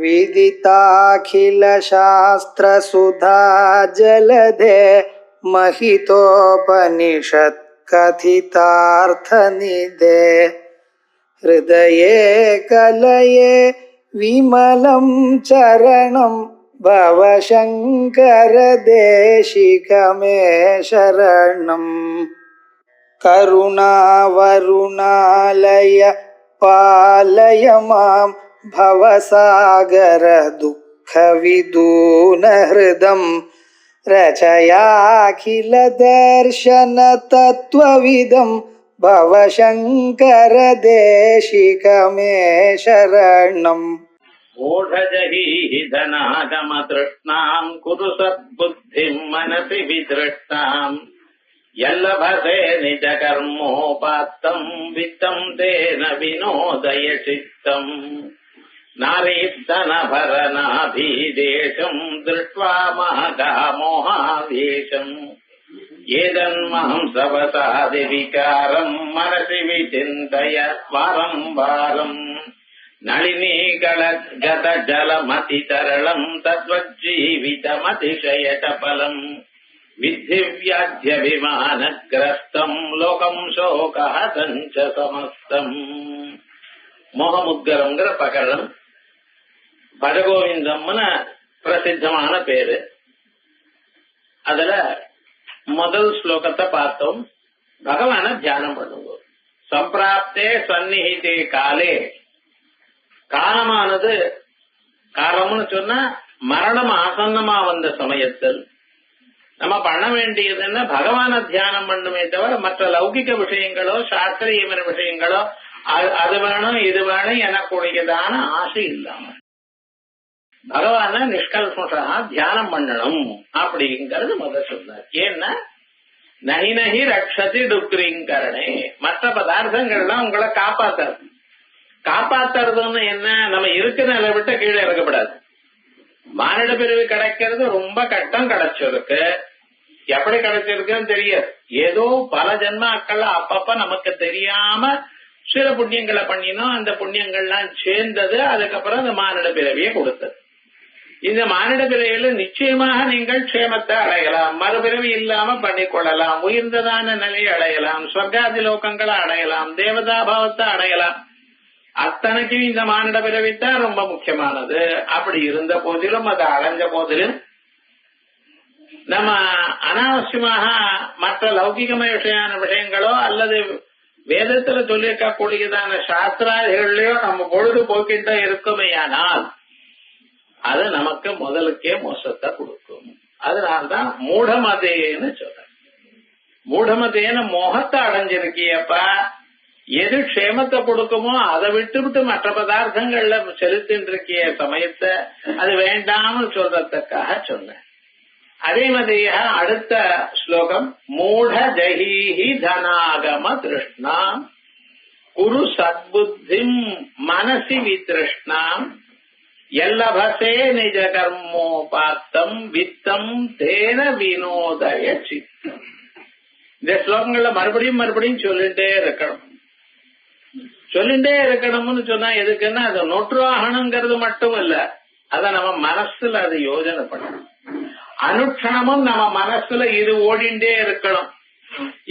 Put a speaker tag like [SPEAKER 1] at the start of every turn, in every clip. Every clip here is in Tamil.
[SPEAKER 1] विदिताखिल शास्त्र सुधा जलधे महितोपनिषत् कथितार्थ निधे हृदये कलये विमलं चरणं भवशंकर देशिकमे शरणम् करुणावरुणालय पालय मां भवसागर दुःखविदून हृदं रचयाखिल दर्शन तत्त्वविदं भवशंकर देशिकमे शरणम्
[SPEAKER 2] मूढजहि धनागम तृष्णां कुरु सद्बुद्धिं मनसि विदृष्टाम् यल्लभसे निज कर्मोपात्तं वित्तं तेन विनोदय चित्तम् नारीप्तनभरनाभीदेशं दृष्ट्वा महगा मोहावेशम् एतन्महं सवसादिविकारं मनसि विचिन्तय वारं वारम् नलिनीगलगतजलमतितरलं तद्वज्जीवितमतिशयचपलम् विद्धि व्याध्यभिमानग्रस्तं लोकं शोकहतं च समस्तम् மோகமுத்கரம்ங்கிற பகரம் பஜகோவிந்தம்னு பிரசித்தமான பேரு. அதுல முதல் ஸ்லோகத்தை பார்த்தோம். பகவான தியானம் பண்ணுவோம். சம்பிராப்தே சந்நிஹிதே காலே, காலமானது, காலம்னு சொன்னா மரணம் ஆசன்னமா வந்த சமயத்தில் நம்ம பண்ண வேண்டியதுன்னா பகவான தியானம் பண்ணுமே தவிர மற்ற லௌகிக விஷயங்களோ சாஸ்திரியமான விஷயங்களோ அது வேணும் இது வேணும் எனக்குடையதான ஆசை இல்லாம பகவான நிஷ்கல்மஷா தியானம் பண்ணணும் அப்படிங்கிறது முதல் சொன்னார். ஏன்னா நகி நகி ரக்ஷதி டுக்ரிங்கரணே, மற்ற பதார்த்தங்கள்லாம் உங்களை காப்பாத்துறதுன்னு என்ன, நம்ம இருக்கிற நிலை விட்டு கீழே இறக்கப்படாது. மானிட பிரிவு கிடைக்கிறது ரொம்ப கட்டம். கிடைச்சிருக்கு, எப்படி கிடைச்சிருக்குன்னு தெரியாது. ஏதோ பல ஜென்மாக்கள் அப்பப்ப நமக்கு தெரியாம சில புண்ணியங்களை பண்ணினோம். அந்த புண்ணியங்கள்லாம் சேர்ந்தது, அதுக்கப்புறம் அந்த மானிட பிறவியை கொடுத்தது. இந்த மானிட பிறவியில நிச்சயமாக நீங்கள் க்ஷேமத்தை அடையலாம், மறுபிறவி இல்லாம பண்ணிக்கொள்ளலாம், உயர்ந்ததான நிலையை அடையலாம், ஸ்வர்காதி லோகங்களை அடையலாம், தேவதா பாவத்தை அடையலாம். அத்தனைக்கும் இந்த மானிட பிறவித்தான் ரொம்ப முக்கியமானது. அப்படி இருந்த போதிலும், அதை அடைஞ்ச போதிலும் நம்ம அனாவசியமாக மற்ற லௌகிகமய விஷயங்களோ அல்லது வேதத்துல சொல்லியிருக்கக்கூடியதான சாஸ்திராதிகளையோ நம்ம பொழுது போக்கிட்ட இருக்குமேயானால் அது நமக்கு முதலுக்கே மோசத்தை கொடுக்கும். அதனால்தான் மூடமதேன்னு சொல்ற. மூடமதேன்னு மோகத்தை அடைஞ்சிருக்கியப்பா, எது க்ஷேமத்தை கொடுக்குமோ அதை விட்டு மற்ற பதார்த்தங்கள்ல செலுத்தின்னு இருக்கிய சமயத்தை அது வேண்டாம்னு சொல்றதுக்காக சொன்னேன். அதே மாதிரியா அடுத்த ஸ்லோகம், மூட ஜஹீஹி தனாகம திருஷ்ணாம் குரு சத்புத்திம் மனசி வித்ருஷ்ணாம் எல்லபசே நிஜ கர்மோபாத்தம் வித்தம் தேன வினோதய சித்தம். இந்த ஸ்லோகங்கள்ல மறுபடியும் சொல்லிட்டே இருக்கணும்னு சொன்னா எதுக்குன்னா அது நொற்றாகணுங்கிறது மட்டும் இல்ல, அத நம்ம மனசுல அது யோஜனை பண்ணணும். அனுட்சணமும் நம்ம மனசுல இது ஓடிண்டே இருக்கணும்.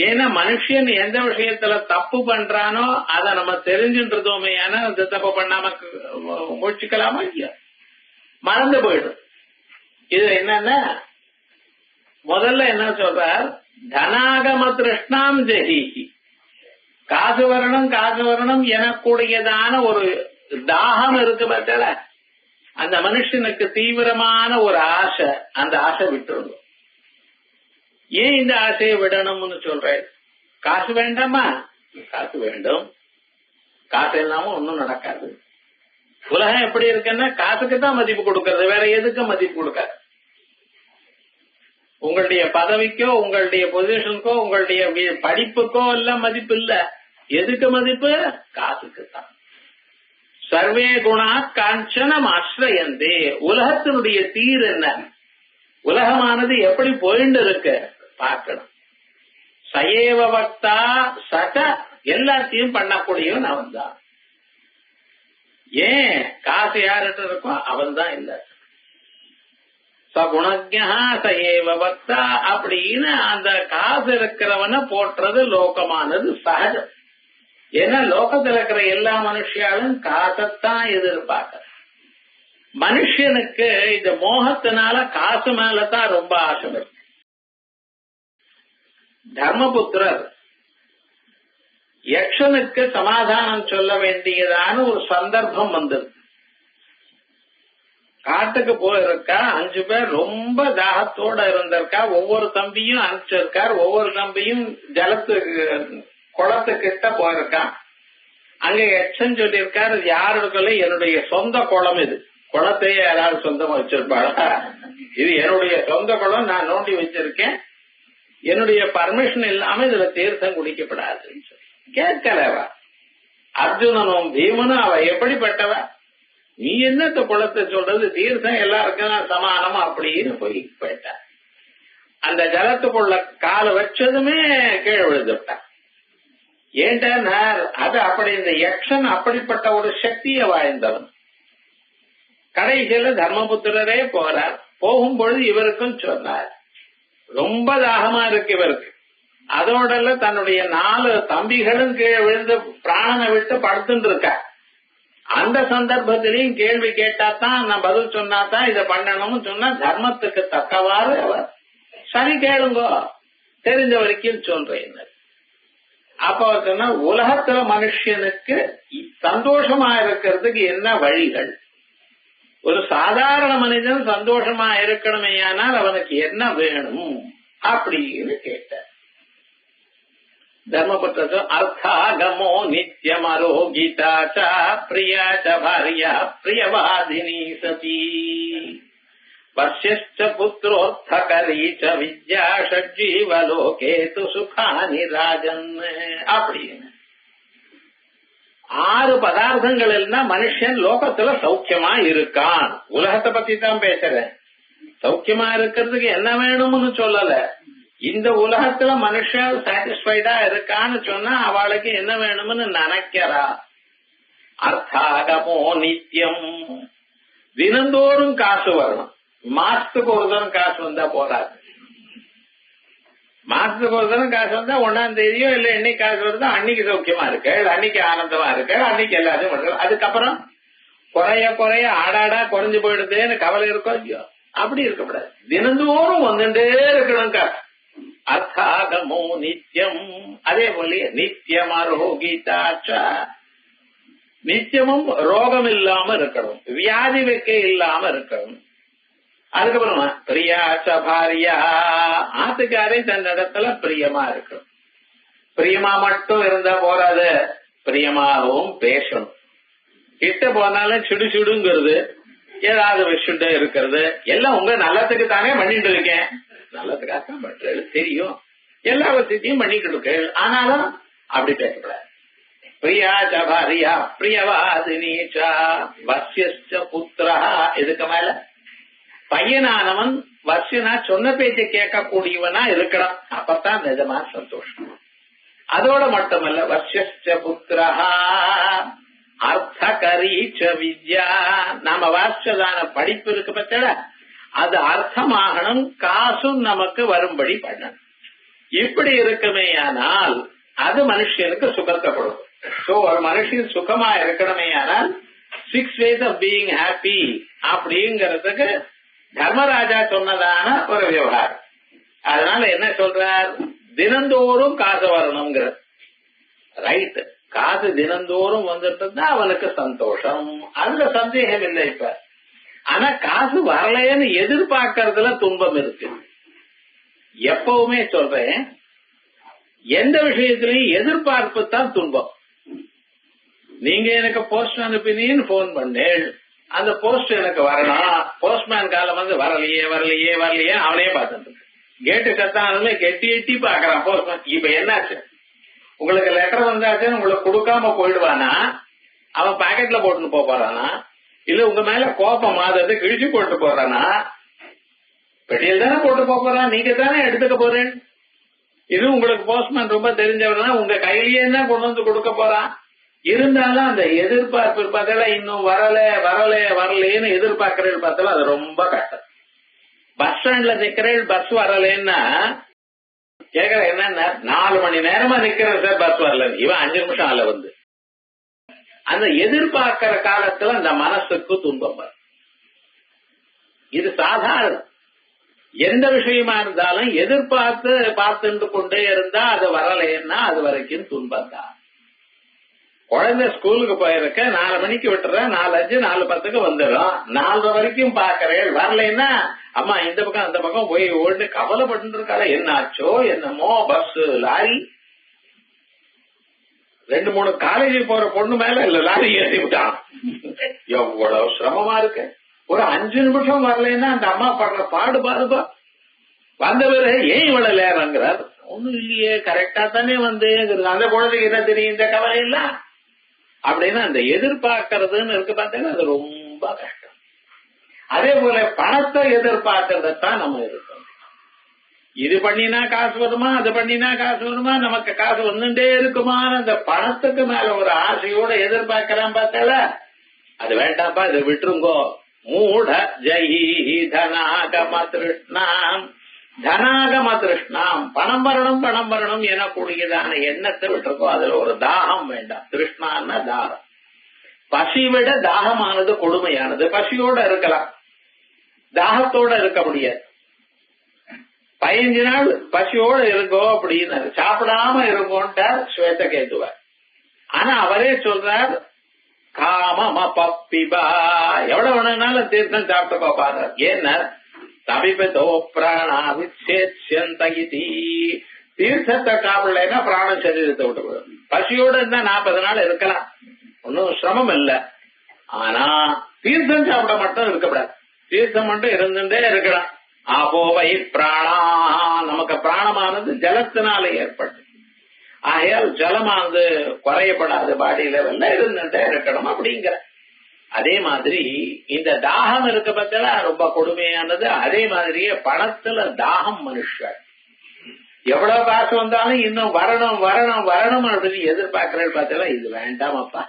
[SPEAKER 2] ஏன்னா மனுஷன் எந்த விஷயத்துல தப்பு பண்றானோ அதை நம்ம தெரிஞ்சுன்றதோமே, ஏன்னா அந்த தப்பு பண்ணாம முழிச்சுக்கலாமா இல்லையா, மறந்து போயிடும். இது என்னன்னா முதல்ல என்ன சொல்றார், தனாகம திருஷ்ணாம் ஜெஹீஹி, காசு வரணும் எனக்கூடியதான ஒரு தாகம் இருக்கு பார்த்தல, அந்த மனுஷனுக்கு தீவிரமான ஒரு ஆசை, அந்த ஆசை விட்டுருணும். ஏன் இந்த ஆசையை விடணும்னு சொல்றேன்? காசு வேண்டாமா? காசு வேண்டும். காசு இல்லாம ஒன்னும் நடக்காது. உலகம் எப்படி இருக்குன்னா காசுக்கு தான் மதிப்பு கொடுக்கறது, வேற எதுக்கு மதிப்பு கொடுக்காது. உங்களுடைய பதவிக்கோ உங்களுடைய பொசிஷனுக்கோ உங்களுடைய படிப்புக்கோ எல்லாம் மதிப்பு இல்ல. எதுக்கு மதிப்பு? காசுக்கு தான். சர்வே குணா காஞ்சனம் ஆசிரயந்தே, உலகத்தினுடைய தீர் என்ன, உலகமானது எப்படி போயிட்டு இருக்கு பார்க்கணும். சயேவ வக்தா சக, எல்லாத்தையும் பண்ணக்கூடியவன் அவன் தான். ஏன் காசு யார்கிட்ட இருக்கோ அவன் தான் இல்ல. சகுணஜா சஏவ பக்தா அப்படின்னு அந்த காசு இருக்கிறவன போற்றது லோகமானது சகஜம். ஏன்னா லோகத்தில் இருக்கிற எல்லா மனுஷியாலும் காசத்தான் எதிர்பார்க்க. மனுஷனுக்கு இந்த மோகத்தினால காசு மேலதான் ரொம்ப ஆசை இருக்கு. தர்மபுத்திரர் யக்ஷனுக்கு சமாதானம் சொல்ல வேண்டியதான ஒரு சந்தர்ப்பம் வந்தது. காட்டுக்கு போயிருக்கா, 5 பேர் ரொம்ப தாகத்தோட இருந்திருக்கா. ஒவ்வொரு தம்பியும் அனுப்பிச்சிருக்கார். ஒவ்வொரு தம்பியும் குளத்துக்கிட்ட போயிருக்கான். அங்க யக்ஷன் சொல்லியிருக்காரு, இது யாருக்குள்ள என்னுடைய சொந்த குளம், இது குளத்தையே யாராவது சொந்தமா வச்சிருப்பாளா, இது என்னுடைய சொந்த குளம், நான் நோண்டி வச்சிருக்கேன், என்னுடைய பர்மிஷன் இல்லாம இதுல தீர்த்தம் குடிக்கப்படாதுன்னு சொல்லி கேட்கலவா. அர்ஜுனனும் பீமனும் அவ எப்படிப்பட்டவ, நீ என்னத்த குளத்தை சொல்றது, தீர்த்தம் எல்லாருக்கும் சமானமா அப்படின்னு போயிட்டா. அந்த ஜலத்துக்குள்ள கால வச்சதுமே கீழே விழுந்துட்டான். ஏன்டா அது அப்படி, இந்த யக்ஷன் அப்படிப்பட்ட ஒரு சக்தியை வாழ்ந்தவன். கடைசியில தர்மபுத்திரரே போறார். போகும்பொழுது இவருக்கும் சொன்னார், ரொம்ப தாகமா இருக்கு இவருக்கு. அதோட தன்னுடைய 4 தம்பிகளும் கீழே விழுந்து பிராணனை விட்டு படுத்துட்டு இருக்க. அந்த சந்தர்ப்பத்திலையும் கேள்வி கேட்டாதான், நான் பதில் சொன்னாதான் இதை பண்ணணும்னு சொன்னா தர்மத்துக்கு தக்கவாறு அவர் சரி கேளுங்கோ, தெரிஞ்ச வரைக்கும் சொல்றேன். அப்ப சொன்னா, உலகத்துல மனுஷனுக்கு சந்தோஷமா இருக்கிறதுக்கு என்ன வழிகள், ஒரு சாதாரண மனிதன் சந்தோஷமா இருக்கணுமே, ஆனால் அவனுக்கு என்ன வேணும் அப்படின்னு கேட்டார். தர்மபுத்திர அர்த்தாகமோ நித்யமரோகிதா பிரியா பாரியா பிரியவாதினி சதி வர்ஷ்ச புத்திரோர்த்தகரி ச வித்யா ஷட்ஜீவலோகே து சுகானி ராஜன் அப்படின்னு 6 பதார்த்தங்கள் இருந்தா மனுஷன் லோகத்துல சௌக்கியமா இருக்கான். உலகத்தை பத்தி தான் பேசுறேன். சௌக்கியமா இருக்கிறதுக்கு என்ன வேணும்னு சொல்லல. இந்த உலகத்துல மனுஷன் சாட்டிஸ்பைடா இருக்கான்னு சொன்னா அவளுக்கு என்ன வேணும்னு நினைக்கிறா. அர்த்தாகமோ நித்தியம், தினந்தோறும் காசு வரணும். மாசத்துக்கு ஒரு தரம் காசு வந்தா போறாது. மாசத்துக்கு ஒரு தரம் காசு வந்தா 1ஆம் தேதியோ இல்ல என்னைக்கு காசு வருதோ அன்னைக்கு சௌக்கியமா இருக்கு, அன்னைக்கு ஆனந்தமா இருக்கு, அன்னைக்கு எல்லாத்தையும் பண்றது. அதுக்கப்புறம் குறைய ஆடாடா குறைஞ்சு போயிடுதுன்னு கவலை இருக்கோ இல்லையோ, அப்படி இருக்கக்கூடாது. தினந்தோறும் வந்துட்டே இருக்கணும் காசு. அர்த்தாகமோ நித்தியம். அதே போல நித்தியம் ஆரோகிதாச்சா, நித்தியமும் ரோகம் இல்லாம இருக்கணும், வியாதி வெக்கை இல்லாம இருக்கணும். அதுக்கப்புறமா பிரியா சபாரியா, ஆத்துக்காரை தன் இடத்துல பிரியமா இருக்கணும். பிரியமா மட்டும் இருந்தா போறாது, பிரியமாகவும் பேசணும். கிட்ட போனாலும் சுடு சுடுங்கிறது, ஏதாவது விஷுட்டு இருக்கிறது, எல்லாம் உங்க நல்லத்துக்கு தானே பண்ணிட்டு இருக்கேன், நல்லதுக்காக பண்றது தெரியும், எல்லா வசதியும் பண்ணிட்டு இருக்கு, ஆனாலும் அப்படி பேசக்கூடாது. பிரியா சபாரியா பிரியவாதினீச்சா வர்ஷ்ச புத்திரா. இதுக்கு மேல பையனானவன் வர்ஷனா சொன்ன பேச்சை கேட்கக்கூடியவனா இருக்கணும், அப்பத்தான் நிஜமா சந்தோஷம். அதோட மட்டுமல்ல, வர்ஷ்ச புத்திரா அர்த்தகரீச்ச வித்யா. நாம வாசிச்சதான படிப்பு இருக்கு பத்தட, அது அர்த்தமாகணும், காசும் நமக்கு வரும்படி பண்ணணும். இப்படி இருக்குமே ஆனால் அது மனுஷனுக்கு சுகத்தை கொடுக்கும். சோ ஒரு மனுஷன் சுகமா இருக்கணுமே ஆனால் 6 ways of being happy அப்படிங்கறதுக்கு Dharmaraja சொன்னதான ஒரு விவகாரம். அதனால என்ன சொல்றார், தினந்தோறும் காசு வரணுங்கிற. ரைட், காசு தினந்தோறும் வந்துட்டு தான் அவனுக்கு சந்தோஷம், அதுல சந்தேகம் இல்லை. இப்ப ஆனா காசு வரலைன்னு எதிர்பார்க்கறதுல துன்பம் இருக்கு. எப்பவுமே சொல்றேன், எந்த விஷயத்திலையும் எதிர்பார்ப்பு தான் துன்பம். நீங்க எனக்கு போஸ்ட் அனுப்பினீன்னு போன் பண்ணேன், அந்த போஸ்ட் எனக்கு வரணும், போஸ்ட்மேன் காலம் வந்து வரலையே வரலையே வரலையே அவனே பார்த்துட்டு கேட்டு சத்தானுமே கெட்டி எட்டி பாக்குறான் போஸ்ட்மேன். இப்ப என்னாச்சு, உங்களுக்கு லெட்டர் வந்தாச்சுன்னு உங்களுக்கு கொடுக்காம போயிடுவானா, அவன் பாக்கெட்ல போட்டுன்னு போறானா, இல்ல உங்க மேல கோபம் மாதத்தை கிழிச்சு போட்டு போறானா, பெட்டியில் தானே போட்டு போறான், நீங்க தானே எடுத்துக்க போறேன். இது உங்களுக்கு போஸ்ட்மேன் ரொம்ப தெரிஞ்சவர்னா உங்க கையிலேயே தான் கொண்டு வந்து கொடுக்க போறான். இருந்தாலும் அந்த எதிர்பார்ப்பு பார்த்தா இன்னும் வரல வரல வரலேன்னு எதிர்பார்க்கிறேன் பார்த்தாலும் அது ரொம்ப கஷ்டம். பஸ் ஸ்டாண்ட்ல நிக்கிறேன் பஸ் வரலன்னா கேக்குற என்ன 4 மணி நேரமா நிக்கிறேன் சார் பஸ் வரல, இவன் 5 நிமிஷம் ஆல வந்து. அந்த எதிர்பார்க்கிற காலத்துல அந்த மனசுக்கு துன்பம் வரும். இது சாதாரணம். எந்த விஷயமா இருந்தாலும் எதிர்பார்த்து பார்த்துட்டு கொண்டே இருந்தா அது வரலைன்னா அது வரைக்கும் துன்பம் தான். குழந்தை ஸ்கூலுக்கு போயிருக்க 4 மணிக்கு விட்டுறேன், 4:05 4:10 வந்துடும், 4 வரைக்கும் பாக்குறேன் வரலைன்னா அம்மா இந்த பக்கம் அந்த பக்கம் போய் ஓடு கவலைப்பட்டு இருக்காள, என்ன ஆச்சோ என்னமோ பஸ் லாரி 2-3 காலேஜ் போற பொண்ணு மேல இல்ல லாரி ஏற்றி விட்டான். எவ்வளவு சிரமமா இருக்கு. ஒரு 5 நிமிஷம் வரலைன்னா அந்த அம்மா படுற பாடு பாருப்பா. வந்தவர் ஏன் இவ்வளவு லேறாங்கிறார், ஒண்ணும் இல்லையே கரெக்டா தானே வந்து அந்த குழந்தைக்கு என்ன தெரியும் இந்த கவலை இல்ல அப்படின்னு அந்த எதிர்பார்க்கறதுன்னு இருக்கு பார்த்தீங்கன்னா அது ரொம்ப கஷ்டம். அதே போல பணத்தை எதிர்பார்க்கறதான் நம்ம இருக்கோம். இது பண்ணினா காசு வருமா, அது பண்ணினா காசு வருமா, நமக்கு காசு வந்துட்டே இருக்குமா, அந்த பணத்துக்கு மேல ஒரு ஆசையோட எதிர்பார்க்கலாம் பார்த்தால அது வேண்டாம்ப்பா, இதை விட்டுருங்கோ. மூட ஜெயி தனாகம திருஷ்ணாம், தனாகம திருஷ்ணாம், பணம் வரணும் எனக்கூடியதான எண்ணத்தை விட்டுருக்கோம். அதுல ஒரு தாகம் வேண்டாம். திருஷ்ணான்னா தாகம். பசி விட தாகமானது கொடுமையானது. பசியோட இருக்கலாம், தாகத்தோட இருக்க முடியாது. 15 நாள் பசியோட இருக்கோ அப்படின்னு சாப்பிடாம இருக்கோன்ட்டார் ஸ்வேதகேதுவர். ஆனா அவரே சொல்றார் காமம பப்பிபா, எவ்வளவு வேணும்னாலும் தீர்த்தம் சாப்பிட்டு பாரு. ஏன்னா சமீபத்தோ பிராணா விசேஷந்தகிதி, தீர்த்தத்தை சாப்பிடலைன்னா பிராணம் சரீரத்தை விட்டு போயிடும். பசியோட இருந்தா 40 நாள் இருக்கலாம், ஒன்னும் சிரமம் இல்ல. ஆனா தீர்த்தம் சாப்பிட மட்டும் இருக்கக்கூடாது. தீர்த்தம் மட்டும் இருந்துட்டே இருக்கலாம். ஆபோவை பிராணா, நமக்கு பிராணமானது ஜலத்தினால ஏற்பட்டு, ஆகையால் ஜலமானது குறையப்படாது, பாடி லெவல்ல இருந்துட்டே இருக்கணும் அப்படிங்கிற. அதே மாதிரி இந்த தாகம் இருக்க பத்தில ரொம்ப கொடுமையானது. அதே மாதிரியே பணத்துல தாகம். மனுஷன் எவ்வளவு காசு வந்தாலும் இன்னும் வரணும் வரணும் வரணும் அப்படின்னு எதிர்பார்க்கிறேன் பார்த்தா இது வேண்டாமப்பா,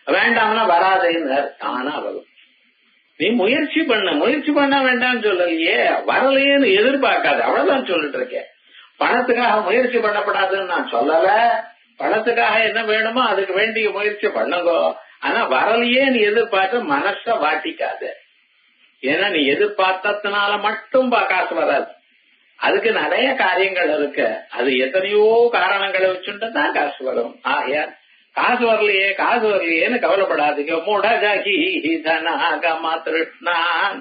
[SPEAKER 2] வேண்டாம்னா வராதுன்னு தானா வரும். நீ முயற்சி பண்ண வேண்டாம்னு சொல்லலையே, வரலையேன்னு எதிர்பார்க்காது, அவ்வளவுதான் சொல்லிட்டு இருக்கேன். பணத்துக்காக முயற்சி பண்ணப்படாதுன்னு நான் சொல்லல. பணத்துக்காக என்ன வேணுமோ அதுக்கு வேண்டிய முயற்சி பண்ணுங்க. ஆனா வரலையே நீ எதிர்பார்த்து மனச வாட்டிக்காது. ஏன்னா நீ எதிர்பார்த்ததுனால மட்டும் காசு வராது. அதுக்கு நிறைய காரியங்கள் இருக்கு. அது எத்தனையோ காரணங்களை வச்சுட்டு தான் காசு வரும். ஆகையா காசு வரலையேன்னு கவலைப்படாதீங்க. மூடகி தனாகம திருஷ்ணான்.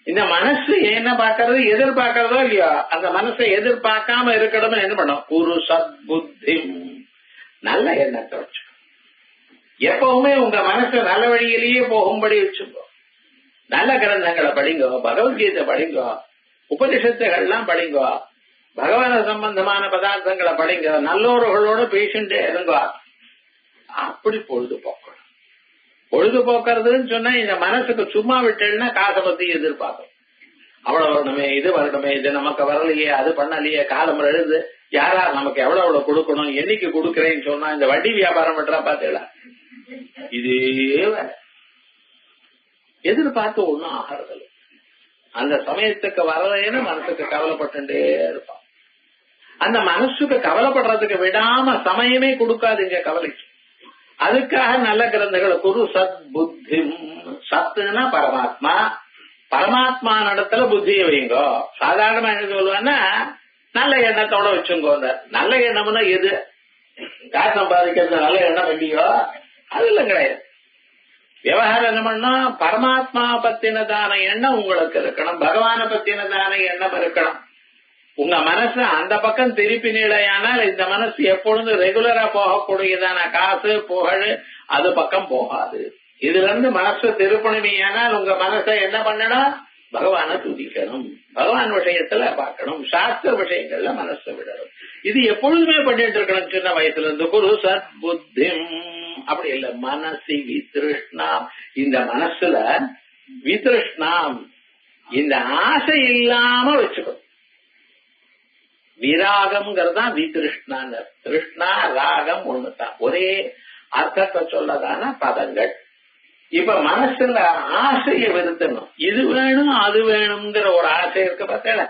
[SPEAKER 2] இந்த மனசு என்ன பாக்குறது, எதிர்பார்க்கறதோ இல்லையோ, அந்த மனசை எதிர்பார்க்காம இருக்கணும்னு என்ன பண்ணும், குரு சத்புத்தி, நல்ல எண்ணத்தை வச்சு எப்பவுமே உங்க மனசு நல்ல வழியிலேயே போகும்படி வச்சுக்கோ. நல்ல கிரந்தங்களை படிங்கோ, பகவத்கீதை படிங்கோ, உபனிஷத்துகள்லாம் படிங்கோ, பகவான சம்பந்தமான பதார்த்தங்களை படிங்க, நல்லோர்களோட பேசிட்டே இருங்கோ. அப்படி பொழுதுபோக்கணும். பொழுதுபோக்குறதுன்னு சொன்னா இந்த மனசுக்கு சும்மா விட்டேன்னா காசை பத்தி எதிர்பார்க்கும். அவ்வளவு வரணுமே, இது வரணுமே, இது நமக்கு வரலையே, அது பண்ணலையே, காலம் எழுது, யாரா நமக்கு எவ்வளவு கொடுக்கணும், என்னைக்கு கொடுக்கறேன்னு சொன்னா இந்த வட்டி வியாபாரம் பண்றா பாத்தீங்களா, இதே எதிர்பார்த்து ஒண்ணும் ஆகிறது. அந்த சமயத்துக்கு வரலைன்னு மனசுக்கு கவலைப்பட்டுட்டே இருப்பான். அந்த மனசுக்கு கவலைப்படுறதுக்கு விடாம சமயமே கொடுக்காதுங்க கவலைக்கு. அதுக்காக நல்ல கிரந்தங்களை குரு சத் புத்தி, சத்துனா பரமாத்மா, பரமாத்மா இடத்துல புத்தியை வைங்கோ. சாதாரணமா என்ன சொல்லுவேன்னா நல்ல எண்ணத்தோட வச்சுங்கோ. நல்ல எண்ணம்னா எது, காசு சம்பாதிக்கிறது நல்ல எண்ணம் இல்லையோ, அது இல்ல கிடையாது. விவகாரம் என்ன பண்ணா பரமாத்மா பத்தினதான எண்ணம் உங்களுக்கு இருக்கணும், பகவான பத்தினதான எண்ணம் இருக்கணும். உங்க மனசு அந்த பக்கம் திருப்பினிலையானால் இந்த மனசு எப்பொழுதும் ரெகுலரா போகக்கூடியதான காசு புகழ் அது பக்கம் போகாது. இதுல இருந்து மனசு திருப்பணிமையானால் உங்க மனசை என்ன பண்ணணும், பகவான துதிக்கணும், பகவான் விஷயத்துல பார்க்கணும், சாஸ்திர விஷயங்கள்ல மனசை விடணும். இது எப்பொழுதுமே பண்ணிட்டு இருக்கணும் சின்ன வயசுல இருந்து. குரு சத் புத்தி அப்படி இல்ல, மனசி வித்ருஷ்ணாம். இந்த மனசுல வித்ருஷ்ணாம், இந்த ஆசை இல்லாம வச்சுக்கணும். விராகம்ங்கிறதா வித்ருஷ்ணாங்க. திருஷ்ணா ராகம் ஒண்ணுதான், ஒரே அர்த்தத்தை சொல்லதான பதங்கள். இப்ப மனசுல ஆசையை விருத்தணும். இது வேணும் அது வேணுங்கிற ஒரு ஆசை இருக்கு பார்த்தல.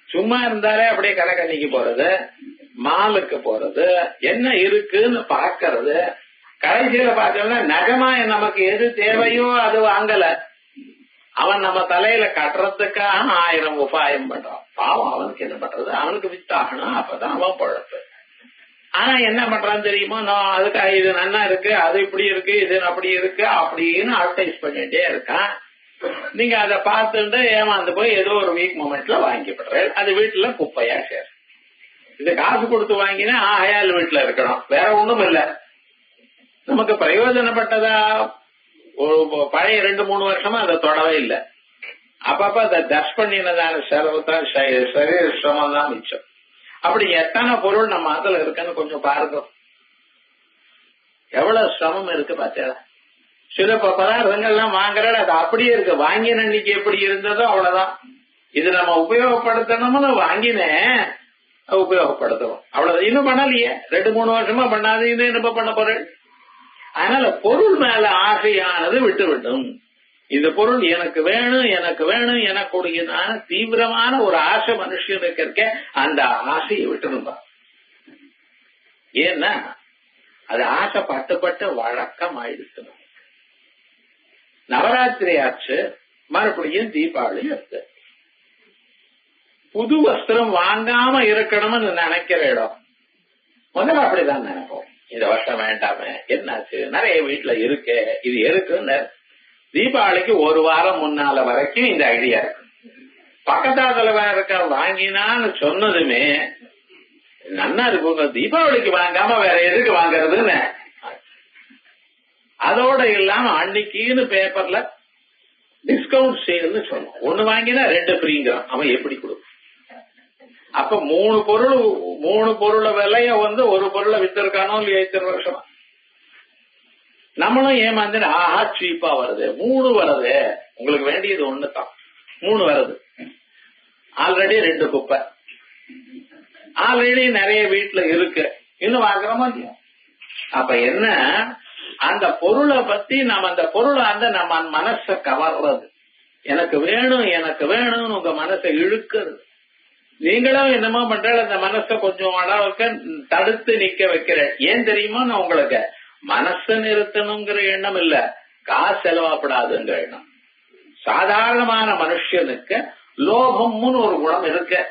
[SPEAKER 2] சும்மா இருந்தாலே அப்படியே கடைக்கண்ணிக்கு போறது, மாலுக்கு போறது, என்ன இருக்குன்னு பாக்கிறது. கடைசியில பார்த்தோம்னா நிஜமா நமக்கு எது தேவையோ அது வாங்கல. அவன் நம்ம தலையில கட்டுறதுக்காக 1000 உபாயம் பண்றான். பாவம், அவனுக்கு என்ன பண்றது? அவனுக்கு வித்தாகணும், அப்பதான் அவன் பழப்பு. ஆனா என்ன பண்றான்னு தெரியுமா? நான் அதுக்காக இது நல்லா இருக்கு, அது இப்படி இருக்கு, இது அப்படி இருக்கு அப்படின்னு அட்வர்டைஸ் பண்ணிட்டே இருக்கான். நீங்க அதை பார்த்துட்டு ஏமாந்து போய் ஏதோ ஒரு வீக் மொமெண்ட்ல வாங்கிப்படுறேன். அது வீட்டுல குப்பையா சேர். இது காசு கொடுத்து வாங்கினா ஆகையால் வீட்டுல இருக்கணும், வேற ஒண்ணும் இல்ல. நமக்கு பிரயோஜனப்பட்டதா பழைய 2-3 வருஷமா அதை தொடவே இல்லை. அப்பப்ப அதை டஸ்ட் பண்ணினதான செலவு தான், சரீர சிரமம் தான் மிச்சம். அப்படி எத்தனை பொருள் நம்ம அதுல இருக்குன்னு கொஞ்சம் பாருங்க. எவ்வளவு சிரமம் இருக்கு பார்த்தா. சில பதார்த்தங்கள்லாம் வாங்குற அது அப்படியே இருக்கு, வாங்கின அன்னைக்கு எப்படி இருந்ததோ அவ்வளவுதான். இது நம்ம உபயோகப்படுத்தணும்னு வாங்கினேன், உபயோகப்படுத்துவோம் அவ்வளவு. இன்னும் பண்ணலையே, 2-3 வருஷமா பண்ணாது, இது என்ன பண்ண பொருள். அதனால பொருள் மேல ஆசையானது விட்டு விடும். இந்த பொருள் எனக்கு வேணும் எனக்கு வேணும் எனக்குடையதான தீவிரமான ஒரு ஆசை மனுஷனுக்கு இருக்க, அந்த ஆசையை விட்டுருந்தா. ஏன்னா அது ஆசை பட்டு வழக்கம் ஆயிடுச்சு. நவராத்திரி ஆச்சு, மறுபடியும் தீபாவளி இருக்கு. புது வஸ்திரம் வாங்காம இருக்கணும்னு நினைக்கிற இடம் முதல்ல அப்படிதான் நினைப்போம். இந்த வருஷம் வேண்டாமே, என்னாச்சு, நிறைய வீட்டுல இருக்கு, இது இருக்குன்னு தீபாவளிக்கு 1 வாரம் முன்னால வரைக்கும் இந்த ஐடியா இருக்கு. பக்கத்தாத்துல இருக்க வாங்கினான்னு சொன்னதுமே நல்லா இருக்குங்க, தீபாவளிக்கு வாங்காம வேற எதுக்கு வாங்கறதுன்னு. அதோட இல்லாம அன்னைக்குன்னு பேப்பர்ல டிஸ்கவுண்ட் சேல்னு சொல்லுவோம். 1 வாங்கினா 2 ஃப்ரீங்கிறான். அவன் எப்படி கொடுக்கும்? அப்ப 3 பொருளை விலைய 1 பொருளை வித்திருக்கானோ இல்லையா இத்தனை வருஷமா. நம்மளும் ஏமாந்து ஆஹா சீப்பா வருது, 3 வருது, உங்களுக்கு வேண்டியது 1 தான், 3 வருது. ஆல்ரெடி 2 குப்பை ஆல்ரெடி நிறைய வீட்டுல இருக்கு, இன்னும் வாங்குறோமா இல்லையா? அப்ப என்ன, அந்த பொருளை பத்தி நம்ம அந்த பொருளை நம்ம மனசை கவர்றது, எனக்கு வேணும் எனக்கு வேணும்னு உங்க மனசை இழுக்கிறது. நீங்களும் என்னமோ பண்ற அந்த மனசை கொஞ்சம் அளவுக்கு தடுத்து நிக்க வைக்கிற. ஏன் தெரியுமா? நான் உங்களுக்கு மனசை நிறுத்தணுங்கிற எண்ணம் இல்ல, காசு செலவாப்படாதுங்கிற எண்ணம். சாதாரணமான மனுஷனுக்கு லோகம்னு ஒரு குணம் இருக்கு.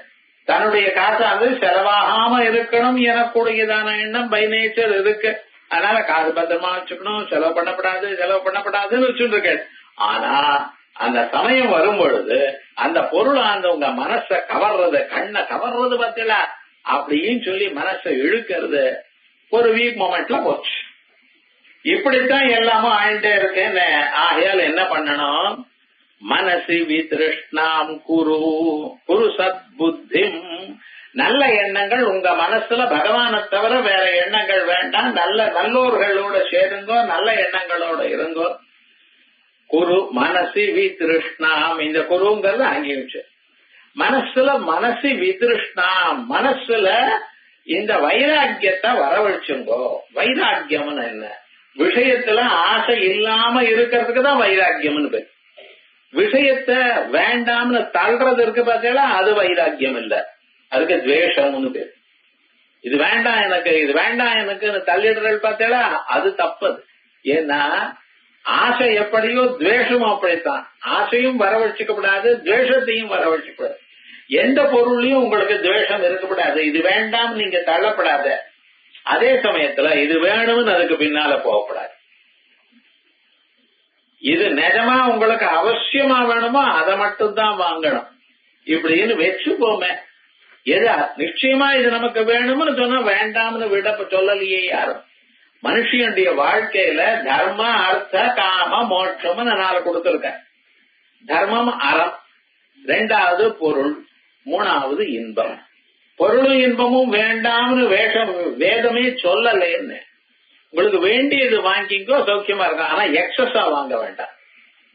[SPEAKER 2] தன்னுடைய காசானது செலவாகாம இருக்கணும் எனக்கூடியதான எண்ணம் பை நேச்சர் இருக்கு. அதனால காசு பத்திரமா வச்சுக்கணும், செலவு பண்ணப்படாதுன்னு வச்சுட்டு இருக்கேன். ஆனா அந்த சமயம் வரும் பொழுது அந்த பொருள் உங்க மனசை கவர்றது, கண்ணை கவர்றது பத்தில அப்படின்னு சொல்லி மனசை இழுக்கிறது ஒரு வீக் மொமெண்ட்ல போச்சு. இப்படித்தான் எல்லாமும் ஆயிட்டே இருக்கேன்னு. ஆகையால் என்ன பண்ணணும்? மனசு வித்ருஷ்ணாம் குரு சத்புத்திம். நல்ல எண்ணங்கள் உங்க மனசுல பகவானை தவிர வேற எண்ணங்கள் வேண்டாம். நல்லோர்களோட சேருங்கோ, நல்ல எண்ணங்களோட இருங்கோ. குரு மனசு வித்ருஷ்ணாம். இந்த குருங்கிறது அங்கீகரிச்சு மனசு வித்ருஷ்ணாம். மனசுல இந்த வைராக்கியத்தை வரவழைச்சுங்கோ. வைராக்கியம்னு என்ன? விஷயத்துல ஆசை இல்லாம இருக்கிறதுக்கு தான் வைராக்கியம்னு பேர். விஷயத்த வேண்டாம்னு தள்ளுறது இருக்கு பார்த்தீங்களா, அது வைராக்கியம் இல்ல, அதுக்கு துவேஷம்னு பேர். இது வேண்டாம் எனக்கு, இது வேண்டாம் எனக்குன்னு தள்ளிடுறது பார்த்தீங்களா, அது தப்பது. ஏன்னா ஆசை எப்படியோ துவேஷமும் அப்படித்தான். ஆசையும் வரவழைச்சிக்கப்படாது, துவேஷத்தையும் வரவழைச்சிக்கப்படாது. எந்த பொருளையும் உங்களுக்கு துவேஷம் இருக்கக்கூடாது. இது வேண்டாம் நீங்க தள்ளப்படாத. அதே சமயத்துல இது வேணும்னு அதுக்கு பின்னால போகக்கூடாது. இது நிஜமா உங்களுக்கு அவசியமா வேணுமோ அதை மட்டும் தான் வாங்கணும் இப்படின்னு வச்சுப்போமே. எது நிச்சயமா இது நமக்கு வேணும்னு சொன்னா வேண்டாம்னு விட சொல்லலையே யாரும். மனுஷனுடைய வாழ்க்கையில தர்ம அர்த்த காம மோட்சம் 4 கொடுத்திருக்க. தர்மம் அறம், 2வது பொருள், 3வது இன்பம். பொருளும் இன்பமும் வேண்டாம்னு வேதமே சொல்லலேன்னு. உங்களுக்கு வேண்டியது வாங்கிங்கோ, சௌக்கியமா இருக்கும். ஆனா எக்ஸஸா வாங்க வேண்டாம்.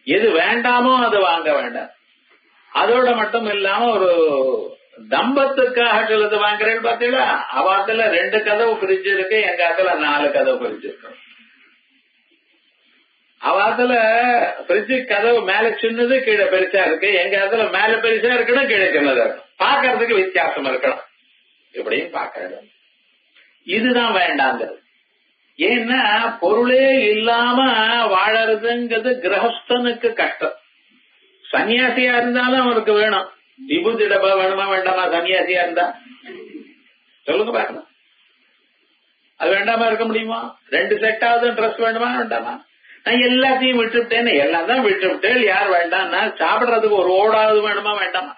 [SPEAKER 2] எது வேண்டாமோ அது வாங்க வேண்டாம். அதோட மட்டும் இல்லாம ஒரு தம்பத்துக்காக சிலது வாங்குறேன்னு பாத்தீங்களா, அவாத்துல 2 கதவு ஃப்ரிட்ஜ் இருக்கு, எங்க ஆத்துல 4 கதவு ஃப்ரிட்ஜ் இருக்கு. அவாத்துல ஃப்ரிட்ஜு கதவு மேல சின்னது கீழே பெருசா இருக்கு, எங்க ஆத்துல மேல பெருசா இருக்கணும் கீழே சின்னதா இருக்கணும், பாக்குறதுக்கு வித்தியாசம் இருக்கணும், இப்படியும் பாக்கிறது. இதுதான் வேண்டாங்கிறது. ஏன்னா பொருளே இல்லாம வாழறதுங்கிறது கிரகஸ்தனுக்கு கஷ்டம். சன்னியாசியா இருந்தாலும் அவருக்கு வேணும். விபூதி டப்பா வேணுமா வேண்டாமா சன்னியாசியா இருந்தா? சொல்லுங்க பாக்கலாம். அது வேண்டாமா இருக்க முடியுமா? 2 செட்டாவது ட்ரெஸ் வேணுமா வேண்டாமா? நான் எல்லாத்தையும் விட்டுவிட்டேன்னு, எல்லாம் தான் விட்டுவிட்டேன், யார் வேண்டாம்னா சாப்பிடுறதுக்கு ஒரு ஓடாவது வேணுமா வேண்டாமா?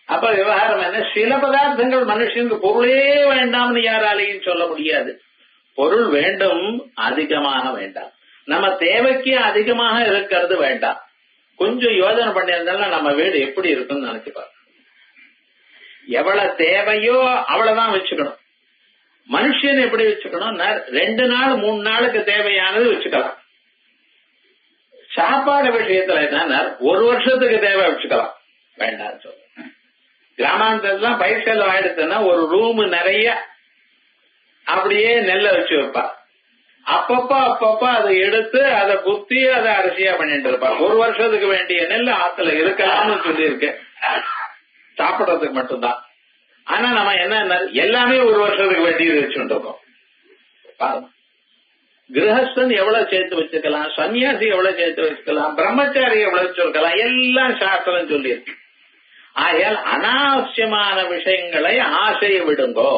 [SPEAKER 2] அப்ப விவகாரம் என்ன? சில பதார்த்தங்கள் மனுஷனுக்கு பொருளே வேண்டாம்னு யாராலையும் சொல்ல முடியாது. பொருள் வேண்டும், அதிகமாக வேண்டாம். நம்ம தேவைக்கு அதிகமாக இருக்கிறது வேண்டாம். கொஞ்சம் யோசனை பண்ணியிருந்தாலும் நம்ம வீடு எப்படி இருக்குன்னு நினைச்சுப்பாரு. எவ்வளவு தேவையோ அவ்வளவுதான் வச்சுக்கணும். மனுஷன் எப்படி வச்சுக்கணும்? 2 நாள் 3 நாளுக்கு தேவையானது வச்சுக்கலாம். சாப்பாடு விஷயத்துல என்ன, 1 வருஷத்துக்கு தேவை வச்சுக்கலாம், வேண்டாம் சொல்ல. கிராமாந்தரம் பயிர் செல்லம் ஆயிடுச்சுன்னா ஒரு ரூம் நிறைய அப்படியே நெல்லை வச்சு வைப்பா. அப்பப்ப அதை எடுத்து அதை குத்தி அதை அரிசியா பண்ணிட்டு இருப்பா. 1 வருஷத்துக்கு வேண்டிய நெல் ஆத்துல இருக்கலாம்னு சொல்லி இருக்கு, சாப்பிடறதுக்கு மட்டும்தான். ஆனா நம்ம என்ன எல்லாமே 1 வருஷத்துக்கு வேண்டியது வச்சுட்டு இருக்கோம். கிரகஸ்தன் எவ்வளவு சேர்த்து வச்சுக்கலாம், சன்னியாசி எவ்வளவு சேர்த்து வச்சுக்கலாம், பிரம்மச்சாரி எவ்வளவு வச்சிருக்கலாம், எல்லாம் சாஸ்திரம் சொல்லி இருக்கு. ஆகையால் அனாவசியமான விஷயங்களை ஆசையை விடுங்கோ.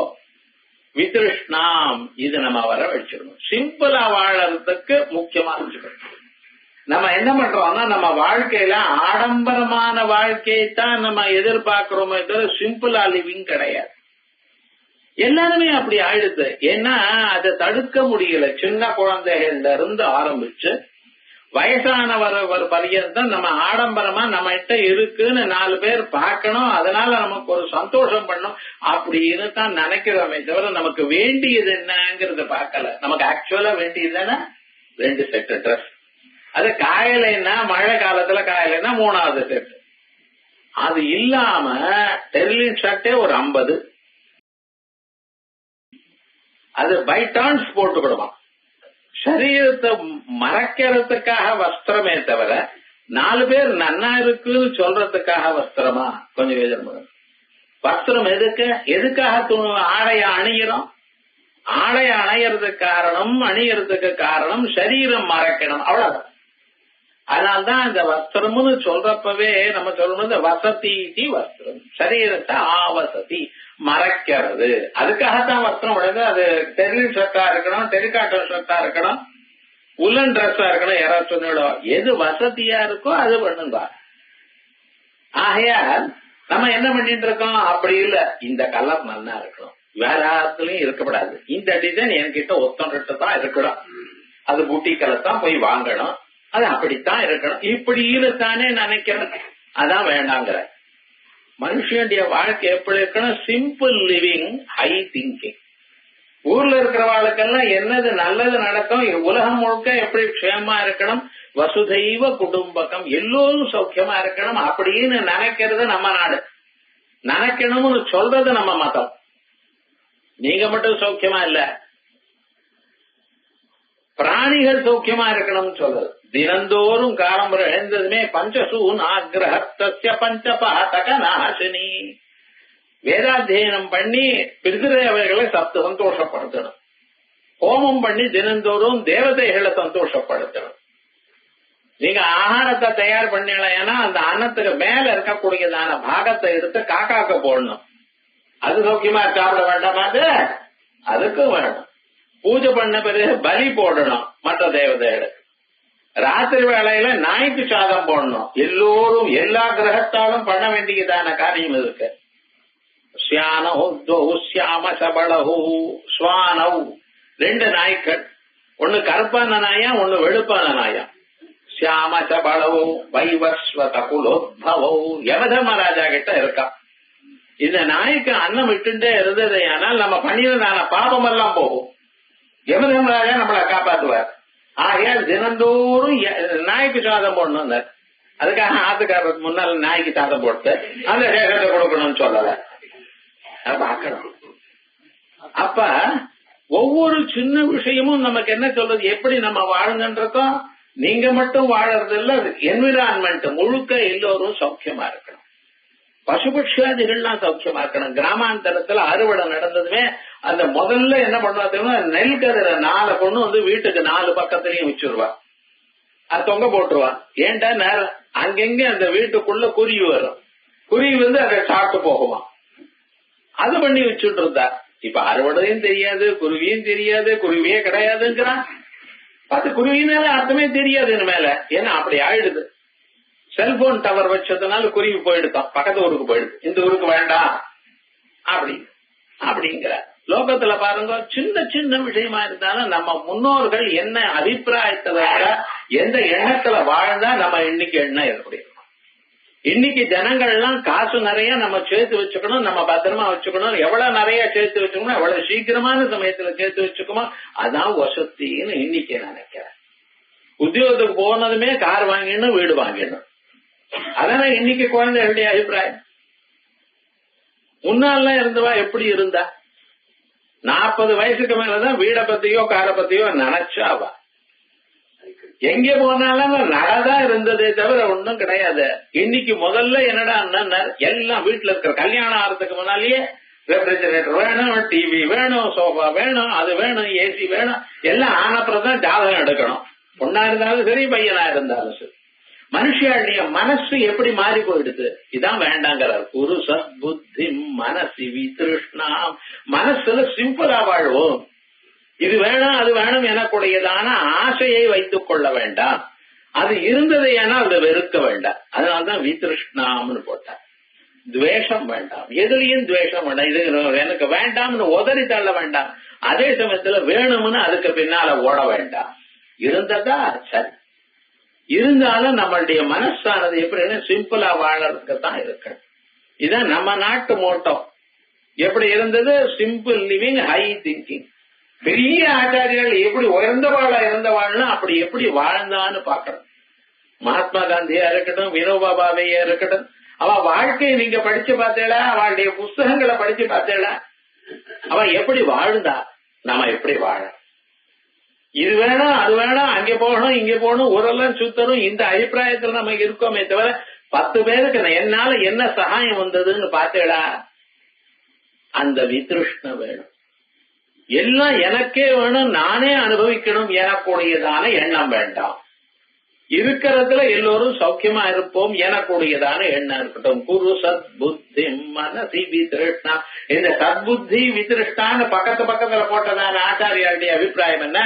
[SPEAKER 2] வித்ருஷ்ணாம், இது நம்ம வர வச்சிடணும். சிம்பிளா வாழறதுக்கு முக்கியமா வச்சுக்கணும். நம்ம என்ன பண்றோம்னா நம்ம வாழ்க்கையில ஆடம்பரமான வாழ்க்கையைத்தான் நம்ம எதிர்பார்க்கிறோமே தவிர சிம்பிளா லிவிங் கிடையாது. எல்லாருமே அப்படி ஆயிடுது. ஏன்னா அதை தடுக்க முடியல. சின்ன குழந்தைகள்ல இருந்து ஆரம்பிச்சு வயசானவர் பரியந்தம் நம்ம ஆடம்பரமா நம்ம கிட்ட இருக்குன்னு 4 பேர் பார்க்கணும், அதனால நமக்கு ஒரு சந்தோஷம் பண்ணும் அப்படின்னு தான் நினைக்கிறோமே தவிர நமக்கு வேண்டியது என்னங்கிறத பார்க்கல. நமக்கு ஆக்சுவலா வேண்டியது தானே 2 செட் ட்ரெஸ். அது காயலைன்னா மழை காலத்துல காயலைன்னா 3வது செட். அது இல்லாம டெர்லின் ஷர்ட்டே ஒரு 50, அது பை டர்ன்ஸ் போட்டுக்கிடுவான். சரீரத்தை மறைக்கிறதுக்காக வஸ்திரமே தவிர 4 பேர் நன்னா இருக்குன்னு சொல்றதுக்காக வஸ்திரமா? கொஞ்சம் யோசனை பண்ணுங்க. வஸ்திரம் எதுக்காக ஆடைய அணிகிறோம்? ஆடைய அணியறதுக்கு காரணம் சரீரம் மறைக்கணும், அவ்வளவுதான். அதனால்தான் இந்த வஸ்திரம்னு சொல்றப்பவே நம்ம சொல்லணும் வசதி வஸ்திரம், சரீரத்தை ஆவசதி மறைக்கிறது. அதுக்காகத்தான் வஸ்திரம் உடையது. அது டெர்லின் ஷர்ட்டா இருக்கணும், டெரிகாட்டன் ஷர்ட்டா இருக்கணும், உலன் ட்ரெஸ்ஸா இருக்கணும். யாராவது சொன்னிடும் எது வசதியா இருக்கோ அது பண்ணுங்க. ஆகையால் நம்ம என்ன பண்ணிட்டு இருக்கோம்? அப்படி இல்ல, இந்த கலர் நல்லா இருக்கணும், வேற யாருலயும் இருக்கப்படாது, இந்த டிசைன் என்கிட்ட ஒத்தொன்றிட்டு தான் இருக்கணும், அது பூட்டிக்கலை தான் போய் வாங்கணும், அது அப்படித்தான் இருக்கணும், இப்படின்னு தானே நினைக்கிறேன். அதான் வேண்டாங்கிற. மனுஷனுடைய வாழ்க்கை எப்படி இருக்கணும்? Simple living, high thinking. ஊர்ல இருக்கிறவாளுக்கெல்லாம் என்னது நல்லது நடக்கும், உலகம் முழுக்க எப்படி க்ஷேமா இருக்கணும், வசுதைவ குடும்பகம், எல்லோரும் சௌக்கியமா இருக்கணும் அப்படின்னு நினைக்கிறது நம்ம நாடு. நினைக்கணும்னு சொல்றது நம்ம மதம். நீங்க மட்டும் சௌக்கியமா இல்ல, பிராணிகள் சௌக்கியமா இருக்கணும்னு சொல்றது. தினந்தோறும் காலம்புரை எழுந்ததுமே பஞ்சசூன் ஆக்ரஹத்தஸ்ய பஞ்சபாதக நாசினி, வேதாத்தியனம் பண்ணி பித்ருதேவர்களை சந்தோஷப்படுத்தணும், ஹோமம் பண்ணி தினந்தோறும் தேவதைகளை சந்தோஷப்படுத்தணும். நீங்க ஆகாரத்தை தயார் பண்ணீங்கன்னா அந்த அன்னத்துக்கு மேல இருக்கக்கூடியதான பாகத்தை எடுத்து காக்காக்க போடணும். அது சௌக்கியமா சாப்பிட வேண்டாமா? அதுக்கும் வேணும். பூஜை பண்ண பிறகு பலி போடணும் மற்ற தேவதைகளுக்கு. ராத்திரி வேளையில நாய்க்கு சாதம் போடணும். எல்லோரும் எல்லா கிரகத்தாலும் பண்ண வேண்டியதான காரியம் இருக்கு. ரெண்டு நாய்க்கள், ஒன்னு கருப்பான நாயா, ஒன்னு வெளுப்பான நாயா. சியாம சபளவோ வைவஸ்வத குலோத்பவோ யமதர்மராஜா கிட்ட இருக்கான். இந்த நாய்க்கு அன்னம் விட்டுட்டே இருந்தது, ஆனால் நம்ம பண்ணினதான பாபம் எல்லாம் போகும். யமதர்மராஜா நம்மளை காப்பாத்துவார். ஆகையால் தினந்தோறும் நாய்க்கு சாதம் போடணும். அதுக்காக ஆத்துக்காரருக்கு முன்னால நாய்க்கு சாதம் போட்டு அந்த சேஷத்தை கொடுக்கணும்னு சொல்லல. பார்க்கணும். அப்ப ஒவ்வொரு சின்ன விஷயமும் நமக்கு என்ன சொல்றது, எப்படி நம்ம வாழுங்கன்றதும் நீங்க மட்டும் வாழறது இல்ல, என்விரான்மெண்ட் முழுக்க எல்லோரும் சௌக்கியமா இருக்கணும். பசுபட்சாதிகள்லாம் சௌக்கியமா இருக்கணும். கிராமாந்தரத்துல அறுவடை நடந்ததுமே அந்த முதல்ல என்ன பண்ணுவாங்க, நெல் கதிர 4 பொண்ணு வந்து வீட்டுக்கு 4 பக்கத்துலயும் வச்சிருவா, அது தொங்க போட்டுருவா. ஏன்டா நேரம் அங்கங்க அந்த வீட்டுக்குள்ள குருவி வரும், குருவி வந்து அதை சாப்பிட்டு போகுமா, அது பண்ணி வச்சுட்டு இருந்தா. இப்ப அறுவடையும் தெரியாது, குருவியும் தெரியாது, குருவியே கிடையாதுங்கிறான். பார்த்து குருவினால அர்த்தமே தெரியாது மேல. ஏன்னா அப்படி ஆயிடுது. செல்போன் டவர் வச்சதுனால குருவி போயிடுதான், பக்கத்து ஊருக்கு போயிடுது, இந்த ஊருக்கு வேண்டாம் அப்படிங்கிற லோகத்துல பாருங்க. சின்ன சின்ன விஷயமா இருந்தாலும் நம்ம முன்னோர்கள் என்ன அபிப்பிராயத்துல எந்த எண்ணத்துல வாழ்ந்தா நம்ம இன்னைக்கு எண்ணம் ஏற்படும். இன்னைக்கு ஜனங்கள் எல்லாம் காசு நிறைய நம்ம சேர்த்து வச்சுக்கணும், நம்ம பத்திரமா வச்சுக்கணும். எவ்வளவு நிறைய சேர்த்து வச்சுக்கணும், எவ்வளவு சீக்கிரமான சமயத்துல சேர்த்து வச்சுக்கணும், அதான் வசத்தின்னு இன்னைக்கு நினைக்கிறேன். உத்தியோகத்துக்கு போனதுமே கார் வாங்கிடணும், வீடு வாங்கிடணும். அதான இன்னைக்கு குழந்தைகளுடைய அபிப்பிராயம். முன்னாலாம் இருந்தவா எப்படி இருந்தா, 40 வயசுக்கு மேலதான் வீடை பத்தியோ காரை பத்தியோ நினைச்சாவா. எங்க போனாலும் நடதான் இருந்ததே தவிர ஒன்னும் கிடையாது. இன்னைக்கு முதல்ல என்னடா எல்லாம் வீட்டுல இருக்கிற கல்யாணம் ஆகிறதுக்கு முன்னாலேயே ரெஃப்ரிஜரேட்டர் வேணும், டிவி வேணும், சோஃபா வேணும், அது வேணும், ஏசி வேணும், எல்லாம் ஆனப்புறதான் ஜாதகம் எடுக்கணும். பொண்ணா இருந்தாலும் சரி, பையனா இருந்தாலும் சரி. மனுஷனுடைய மனசு எப்படி மாறி போயிடுது, இதான் வேண்டாங்கிறார். குரு சத்புத்தி மனசி வித்ருஷ்ணா, மனசுல சிம்பிளா வாழ்வோம். இது வேணும் அது வேணும் எனக்குடையதான ஆசையை வைத்துக் கொள்ள வேண்டாம். அது இருந்ததை ஆனால் அதை வெறுக்க வேண்டாம். அதனால்தான் வித்ருஷ்ணாம்னு போட்டார். துவேஷம் வேண்டாம், எதிரியும் துவேஷம் வேண்டாம். இது எனக்கு வேண்டாம்னு உதறி தள்ள வேண்டாம். அதே சமயத்துல வேணும்னு அதுக்கு பின்னால ஓட வேண்டாம். இருந்ததா சரி, இருந்தாலும் நம்மளுடைய மனசானது எப்படின்னு சிம்பிளா வாழறதுக்கு தான் இருக்கு. இதான் நம்ம நாட்டு மோட்டம். எப்படி இருந்தது, சிம்பிள் லிவிங், ஹை திங்கிங். பெரிய ஆச்சாரியர்கள் எப்படி உயர்ந்தவாளா இருந்தவாள்னா அப்படி எப்படி வாழ்ந்தான்னு பாக்கணும். மகாத்மா காந்தியா இருக்கட்டும், வினோபா பாவையா இருக்கட்டும், அவ வாழ்க்கையை நீங்க படிச்சு பார்த்தேளா, அவளுடைய புஸ்தகங்களை படிச்சு பார்த்தேளா, அவ எப்படி வாழ்ந்தா, நாம எப்படி வாழ. இது வேணும் அது வேணும், அங்க போகணும் இங்க போகணும், ஊரெல்லாம் சுத்தணும், இந்த அபிப்பிராயத்துல நம்ம இருக்கோமே தவிர 10 பேருக்கு என்னால என்ன சகாயம் வந்ததுன்னு பார்த்தேளா. அந்த வித்ருஷ்ண வேணும். எல்லாம் எனக்கே வேணும், நானே அனுபவிக்கணும் எனக்குடையதான எண்ணம் வேண்டாம். இருக்கிறதுல எல்லோரும் சௌக்கியமா இருப்போம் எனக்குடையதான எண்ணம் இருக்கட்டும். குரு சத்புத்தி மனசி வித்ருஷ்ணா. இந்த சத்புத்தி வித்ருஷ்ணான்னு பக்கத்துல போட்டதான ஆச்சாரியாருடைய அபிப்பிராயம் என்ன,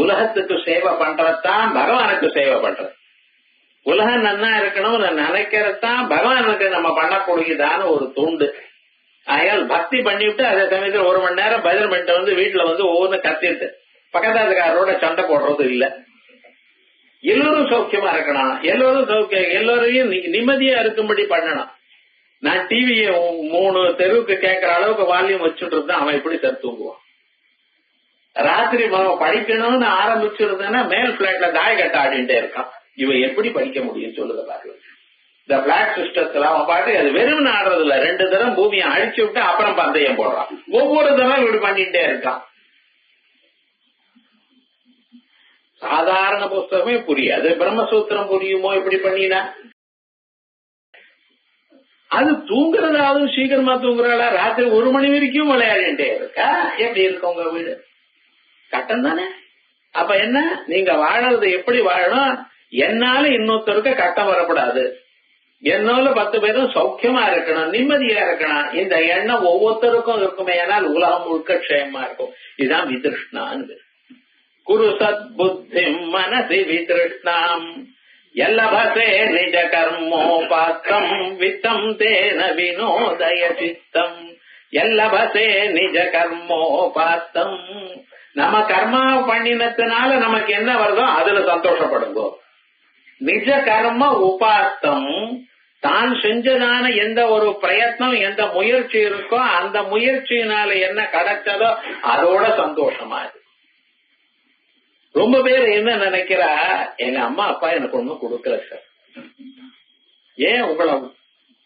[SPEAKER 2] உலகத்துக்கு சேவை பண்றதுதான் பகவானுக்கு சேவை பண்றது. உலகம் நன்னா இருக்கணும்னு நினைக்கிறதுதான் பகவானுக்கு நம்ம பண்ணக்கூடியதான ஒரு தூண்டு. ஆயால் பக்தி பண்ணிவிட்டு அதே சமயத்துல 1 மணி நேரம் பஜனை பண்ணிட்டு வந்து வீட்டுல வந்து ஒவ்வொன்னு கத்திட்டு பக்கத்தாத்துக்காரோட சண்டை போடுறது இல்ல. எல்லோரும் சௌக்கியமா இருக்கணும், எல்லோரும் எல்லோரையும் நிம்மதியா இருக்கும்படி பண்ணணும். நான் டிவியை 3 தெருவுக்கு கேட்கற அளவுக்கு வால்யூம் வச்சுட்டு இருந்தா அவன் எப்படி சார் தூங்குவான். ராத்திரி படிக்கணும்னு ஆரம்பிச்சிருந்தேன்னா மேல் பிளாட்ல தாயக்கட்ட ஆடிட்டே இருக்கான். இவன் எப்படி படிக்க முடியும் சொல்லுங்க பாருங்க. இந்த பிளாட் சிஸ்டத்துல அவன் பாட்டு அது வெறும் ஆடுறது இல்ல, 2 தரம் பூமியை அழிச்சு விட்டு அப்புறம் பந்தயம் போடுறான். ஒவ்வொரு தரம் இப்படி பண்ணிட்டே இருக்கான். சாதாரண புஸ்தகமே புரியாது, பிரம்மசூத்திரம் புரியுமோ இப்படி பண்ணினா. அது தூங்குறதாவது சீக்கிரமா தூங்குறாளா, ராத்திரி 1 மணி வரைக்கும் விளையாடிட்டே இருக்கா. எப்படி இருக்கு உங்க வீடு, கட்டம் தானே. அப்ப என்ன, நீங்க வாழறது எப்படி வாழணும், என்னால இன்னொருத்தருக்கு கட்டம் வரக்கூடாது, என்னால 10 பேரும் சௌக்கியமா இருக்கணும், நிம்மதியா இருக்கணும். இந்த எண்ணம் ஒவ்வொருத்தருக்கும் இருக்குமே, ஆனால் உலகம் முழுக்க க்ஷேமமா இருக்கும். இதுதான் வித்ருஷ்ணான்னு. குரு சத்புத்தி மனசி வித்ருஷ்ணாம் எல்லபசே நிஜ கர்மோபாத்தம் வித்தம் தேன வினோதய சித்தம். எல்லபசே நிஜ கர்மோபாத்தம். நம்ம கர்மா பண்ணினத்தினால நமக்கு என்ன வருதோ அதுல சந்தோஷப்படுங்கோ. நிஜ கர்ம உபாத்தம், தான் செஞ்சதான எந்த ஒரு பிரயத்னம் எந்த முயற்சி இருக்கோ அந்த முயற்சியினால என்ன கிடைச்சதோ அதோட சந்தோஷமா இருக்கு. ரொம்ப பேர் என்ன நினைக்கிறா, எங்க அம்மா அப்பா எனக்கு ஒண்ணும் கொடுக்கல சார், ஏன் உங்களை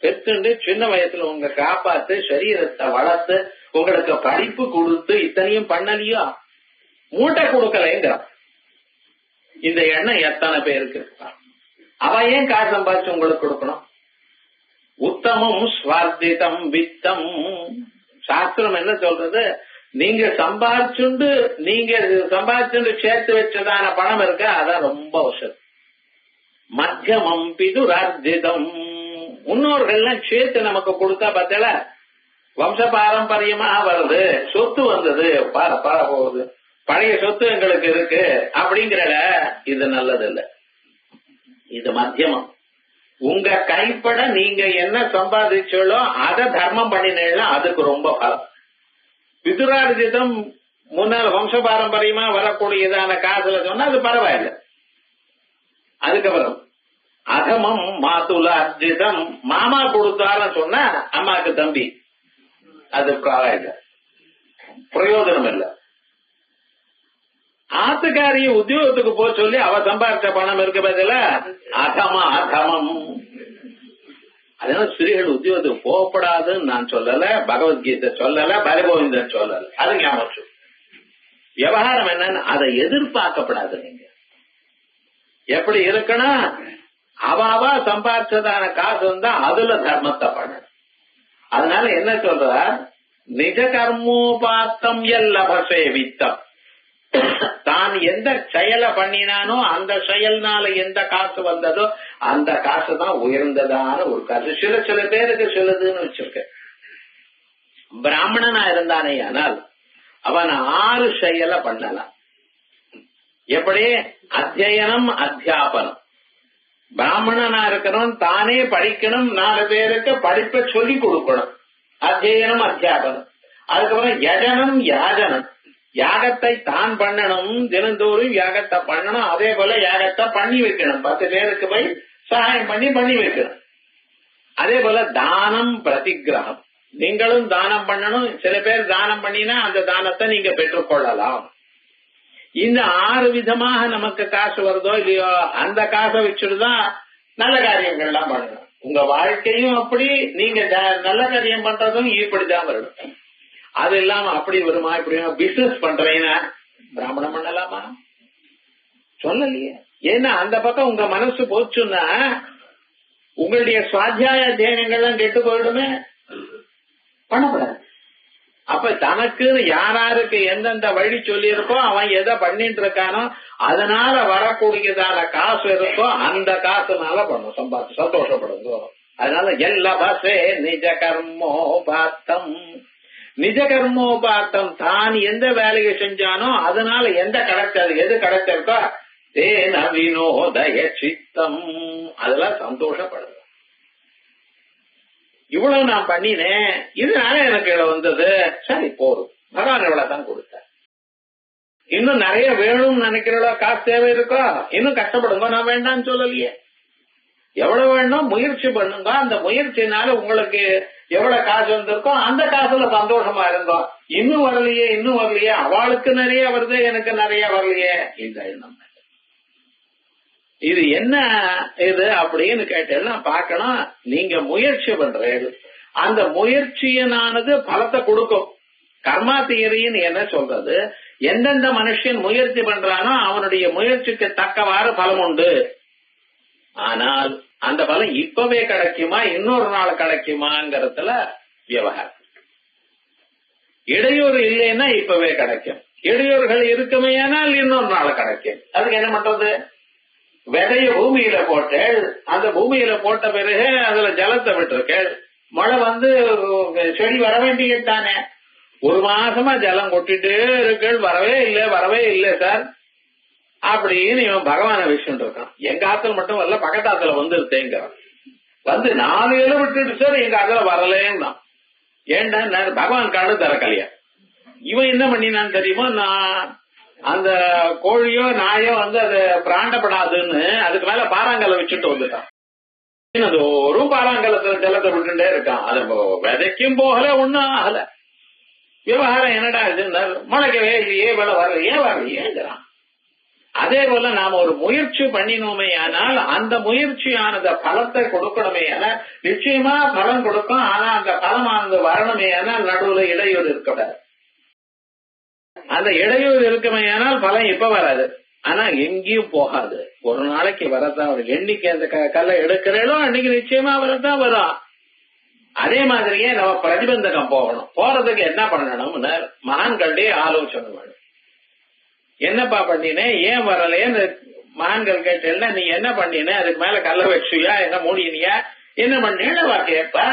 [SPEAKER 2] பெற்றுண்டு சின்ன வயசுல உங்க காப்பாத்து சரீரத்தை வளர்த்து உங்களுக்கு படிப்பு கொடுத்து இத்தனையும் பண்ணலையோ, மூட்டை கொடுக்கலைங்கிறான். இந்த எண்ணம் எத்தனை பேருக்கு? அவ ஏன் காசு சம்பாதிச்சு உங்களுக்கு கொடுக்கணும்? உத்தமம் ஸ்வார்த்திதம் வித்தம். சாஸ்திரம் என்ன சொல்றது? நீங்க சம்பாதிச்சுண்டு சேர்த்து வச்சதான பணம் இருக்க, அதான் ரொம்ப அவசரம். மத்தியமம் பிதுரார்ஜிதம். முன்னோர்கள்லாம் சேர்த்து நமக்கு கொடுத்தா பார்த்தல, வம்ச பாரம்பரியமா வருது, சொத்து வந்தது, போகுது, பழைய சொத்து எங்களுக்கு இருக்கு அப்படிங்கிறல, இது நல்லது இல்ல. இது மத்தியமம். உங்க கைப்பட நீங்க என்ன சம்பாதிச்சோ அதை தர்மம் பண்ணினா அதுக்கு ரொம்ப பலம். பிதுரார்ஜிதம் முன்னால் வம்ச பாரம்பரியமா வரக்கூடியதான காசுல சொன்னா அது பரவாயில்ல. அதுக்கப்புறம் அதமம் மாதுல அர்ஜிதம். மாமா கொடுத்தாலும் சொன்னா அம்மாக்கு தம்பி, அது பரவாயில்ல, பிரயோஜனம் இல்ல. ஆத்துக்காரிய உத்தியோகத்துக்கு போக சொல்லி அவ சம்பாதிச்ச பணம் இருக்கு பதில அதமம். அதனால ஸ்திரீகள் உத்தியோகத்துக்கு போகப்படாதுன்னு நான் சொல்லல, பகவத்கீதை சொல்லல, பரகோவிந்தன் சொல்லல. அது ஞாபகம். விவகாரம் என்னன்னு அதை எதிர்பார்க்கப்படாது. நீங்க எப்படி இருக்கணும்? அவாவா சம்பாதிச்சதான காசு இருந்தா அதுல தர்மத்தை பண்ணணும். அதனால என்ன சொல்ற? நிஜ கர்மோபாத்தம் எல்லபசே வித்தம். தான் எந்த செயலை பண்ணினானோ அந்த செயல்னால எந்த காசு வந்ததோ அந்த காசு தான் உயர்ந்ததான ஒரு காசு. சில பேருக்கு சிலதுன்னு வச்சிருக்க. பிராமணனா இருந்தானே ஆனால் அவன் 6 செயலை பண்ணலாம். எப்படி? அத்தியனம், அத்தியாபனம். பிராமணனா இருக்கணும், தானே படிக்கணும், 4 பேருக்கு படிப்பை சொல்லி கொடுக்கணும். அத்தியனம், அத்தியாபனம். அதுக்கப்புறம் யஜனம், யாஜனம். யாகத்தை தான் பண்ணணும், தினந்தோறும் யாகத்தை பண்ணணும். அதே போல யாகத்தை பண்ணி வைக்கணும், 10 பேருக்கு போய் சகாயம் பண்ணி வைக்கணும். அதே போல தானம், பிரதிகிரகம். நீங்களும் தானம் பண்ணணும். சில பேர் தானம் பண்ணினா அந்த தானத்தை நீங்க பெற்றுக்கொள்ளலாம். இந்த 6 விதமாக நமக்கு காசு வருதோ இல்லையோ அந்த காசை வச்சுட்டுதான் நல்ல காரியங்கள்லாம் பண்ணணும். உங்க வாழ்க்கையும் அப்படி, நீங்க நல்ல காரியம் பண்றதும் இப்படிதான் வரணும். அது இல்லாம அப்படி வருமா இப்படி பிசினஸ் பண்றீங்கன்னா பிராமணம் பண்ணலாமா? சொல்லலையே. ஏன்னா அந்த பக்கம் உங்க மனசு போச்சுன்னா உங்களுடைய சுவாத்தியாய அத்தியாயங்கள்லாம் கெட்டு போயிடுமே. பண்ணக்கூடாது. அப்ப தனக்குன்னு யாராருக்கு எந்தெந்த வழி சொல்லி இருக்கோ அவன் எதை பண்ணிட்டு இருக்கானோ அதனால வரக்கூடியதான காசு இருக்கோ அந்த காசுனால பண்ணும், சம்பாதிச்சு சந்தோஷப்படுங்க. அதனால எல்லா நிஜ கர்மோபாத்தம். நிஜ கர்மோபாத்தம். தான் எந்த வேலையை செஞ்சானோ அதனால எந்த கிடைச்சது, எது கிடைச்சிருக்கோ தேன வினோதய சித்தம், அதெல்லாம் சந்தோஷப்படுது. இவ்வளவு நான் பண்ணினேன், இதனால எனக்கு வந்தது, சரி போதும், பகவான் இவ்வளவுதான் கொடுத்த. இன்னும் நிறைய வேணும்னு நினைக்கிறவளோ காசு தேவை இருக்கோ இன்னும் கஷ்டப்படுங்க, நான் வேண்டாம்னு சொல்லலையே. எவ்வளவு வேணும் முயற்சி பண்ணுங்க. அந்த முயற்சினால உங்களுக்கு எவ்வளவு காசு வந்திருக்கோ அந்த காசுல சந்தோஷமா இருந்தோம். இன்னும் வரலையே, அவளுக்கு நிறைய வருது எனக்கு நிறைய வரலையே, இந்த எண்ணம். இது என்ன இது அப்படின்னு கேட்டேன்னா பார்க்கணும். நீங்க முயற்சி பண்றீங்க, அந்த முயற்சியினானது பலத்தை கொடுக்கும். கர்மா தியரின்னு என்ன சொல்றது? எந்தெந்த மனுஷன் முயற்சி பண்றானோ அவனுடைய முயற்சிக்கு தக்கவாறு பலம் உண்டு. ஆனால் அந்த பலம் இப்பவே கிடைக்குமா இன்னொரு நாள் கிடைக்குமாங்கிறதுல விவகாரம். இடையூறு இல்லைன்னா இப்பவே கிடைக்கும், இடையூறுகள் இருக்குமே ஆனால் இன்னொரு நாள் கிடைக்கும். அதுக்கு என்ன பண்றது? விதைய பூமியில போட்டேள், அந்த பூமியில போட்ட பிறகு அதுல ஜலத்தை விட்டுருக்கேள், மழை வந்து செடி வர வேண்டியதானே. 1 மாசமா ஜலம் கொட்டிட்டே இருக்கேள், வரவே இல்லை சார் அப்படின்னு இவன் பகவான விஷயம் இருக்கான். எங்க ஆத்துல மட்டும் வரல, பக்கத்தாத்துல வந்துருத்தேங்கிறான். வந்து 4 இலை விட்டுட்டு சார் எங்க ஆத்துல வரலேன்னா, ஏன்டா பகவான் கண்ணு திறக்கலையா? இவன் என்ன பண்ணினான்னு தெரியுமா? நான் அந்த கோழியோ நாயோ வந்து அது பிராண்டப்படாதுன்னு அதுக்கு மேல பாறாங்கல்ல வச்சுட்டு வந்துட்டான். தோறும் பாறாங்கலத்துல ஜலத்தை விட்டுட்டே இருக்கான். அது விதைக்கும் போகல, ஒண்ணும் ஆகல. விவகாரம் என்னடா இது? மழைக்கவே இல்லையே, வேலை வரலையேங்கிறான். அதே போல நாம ஒரு முயற்சி பண்ணினோமே ஆனால் அந்த முயற்சியானது பலத்தை கொடுக்கணுமே ஆனால் நிச்சயமா பலன் கொடுக்கும். ஆனா அந்த பலமானது வரணுமே ஆனால் நடுவுல இடையூறு இருக்கக்கூடாது. அந்த இடையூறு இருக்குமே ஆனால் பலன் இப்ப வராது, ஆனா எங்கேயும் போகாது. ஒரு நாளைக்கு வரத்தான் வரும். என்னைக்கு அந்த கல்லை எடுக்கிறீங்களோ அன்னைக்கு நிச்சயமா வரத்தான் வரும். அதே மாதிரியே நம்ம பிரதிபந்தகம் போகணும். போறதுக்கு என்ன பண்ணணும்னு மகான்களுடைய ஆலோசனை வேணும். என்னப்பா பண்ணினேன், ஏன் வரலேன்னு மகான்கள் கேட்டேன்னா நீ என்ன பண்ணின, அதுக்கு மேல கல்ல வச்சுயா, என்ன மூடினியா, என்ன பண்ணேன்னு கேட்பா.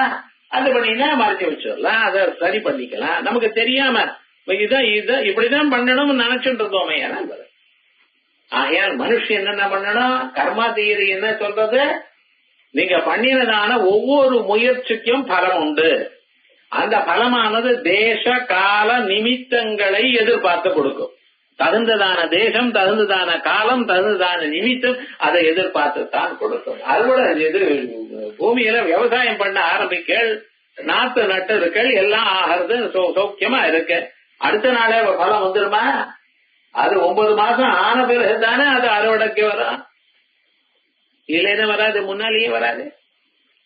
[SPEAKER 2] அது பண்ணினா மறைச்சு வச்சிடலாம், அதை சரி பண்ணிக்கலாம். நமக்கு தெரியாம இதான் இப்படிதான் பண்ணணும்னு நினைச்சுட்டு இருந்தோமே. ஆகையால் மனுஷன் என்னென்ன பண்ணணும், கர்மா தியரி என்ன சொல்றது, நீங்க பண்ணினதான ஒவ்வொரு முயற்சிக்கும் பலம் உண்டு. அந்த பலமானது தேச கால நிமித்தங்களை எதிர்பார்த்து கொடுக்கும். தகுந்ததான தேசம், தகுந்ததான காலம், தகுந்ததான நிமித்தம் அதை எதிர்பார்த்து தான் கொடுக்கும். அதுபோல இது பூமியில விவசாயம் பண்ண ஆரம்பிக்கள், நாத்து நட்டு இருக்கள், எல்லாம் ஆகிறது சௌக்கியமா இருக்கு. அடுத்த நாளே பலம் வந்துருமா? அது 9 மாசம் ஆன பிறகு தானே அது அறுவடைக்கு வரும், இல்லைன்னு வராது, முன்னாலேயே வராது.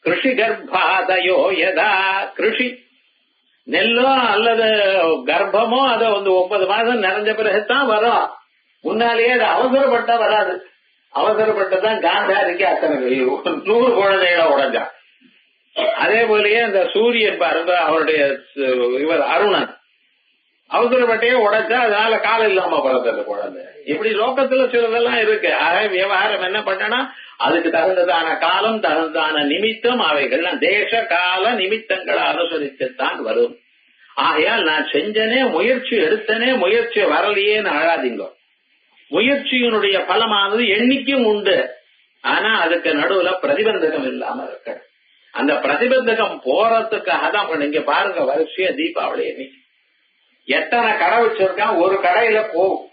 [SPEAKER 2] கிருஷி கர்ப்பாதயோ யதா, கிருஷி நெல்லோ அல்லது கர்ப்பமோ அதை 9 மாசம் நிறைஞ்ச பிறகுதான் வரும். முன்னாலேயே அது அவசரப்பட்டா வராது. அவசரப்பட்டுதான் காந்தாரிக்கு அத்தனை 100 குழந்தைகளை உடைஞ்சா. அதே போலயே இந்த சூரியன் பாருங்க, அவருடைய இவர் அருணன் அவசரப்பட்டையே உடைச்சா அதனால காலம் இல்லாம பிறந்தது குழந்தை. இப்படி லோகத்துல சிலதெல்லாம் இருக்கு. ஆக விவகாரம் என்ன பண்ணனா, அதுக்கு தகுந்ததான காலம், தகுந்ததான நிமித்தம், அவைகள்லாம் தேச கால நிமித்தங்களை அனுசரித்துத்தான் வரும். ஆகையால் நான் செஞ்சனே, முயற்சி எடுத்தனே, முயற்சி வரலையேன்னு அழாதீங்க. முயற்சியினுடைய பலமானது எண்ணிக்கையும் உண்டு, ஆனா அதுக்கு நடுவுல பிரதிபந்தகம் இல்லாம இருக்க. அந்த பிரதிபந்தகம் போறதுக்காக தான் நீங்க பாருங்க, வரிசையா தீபாவளி இன்னைக்கு எத்தனை கடை வச்சிருக்கான். ஒரு கடையில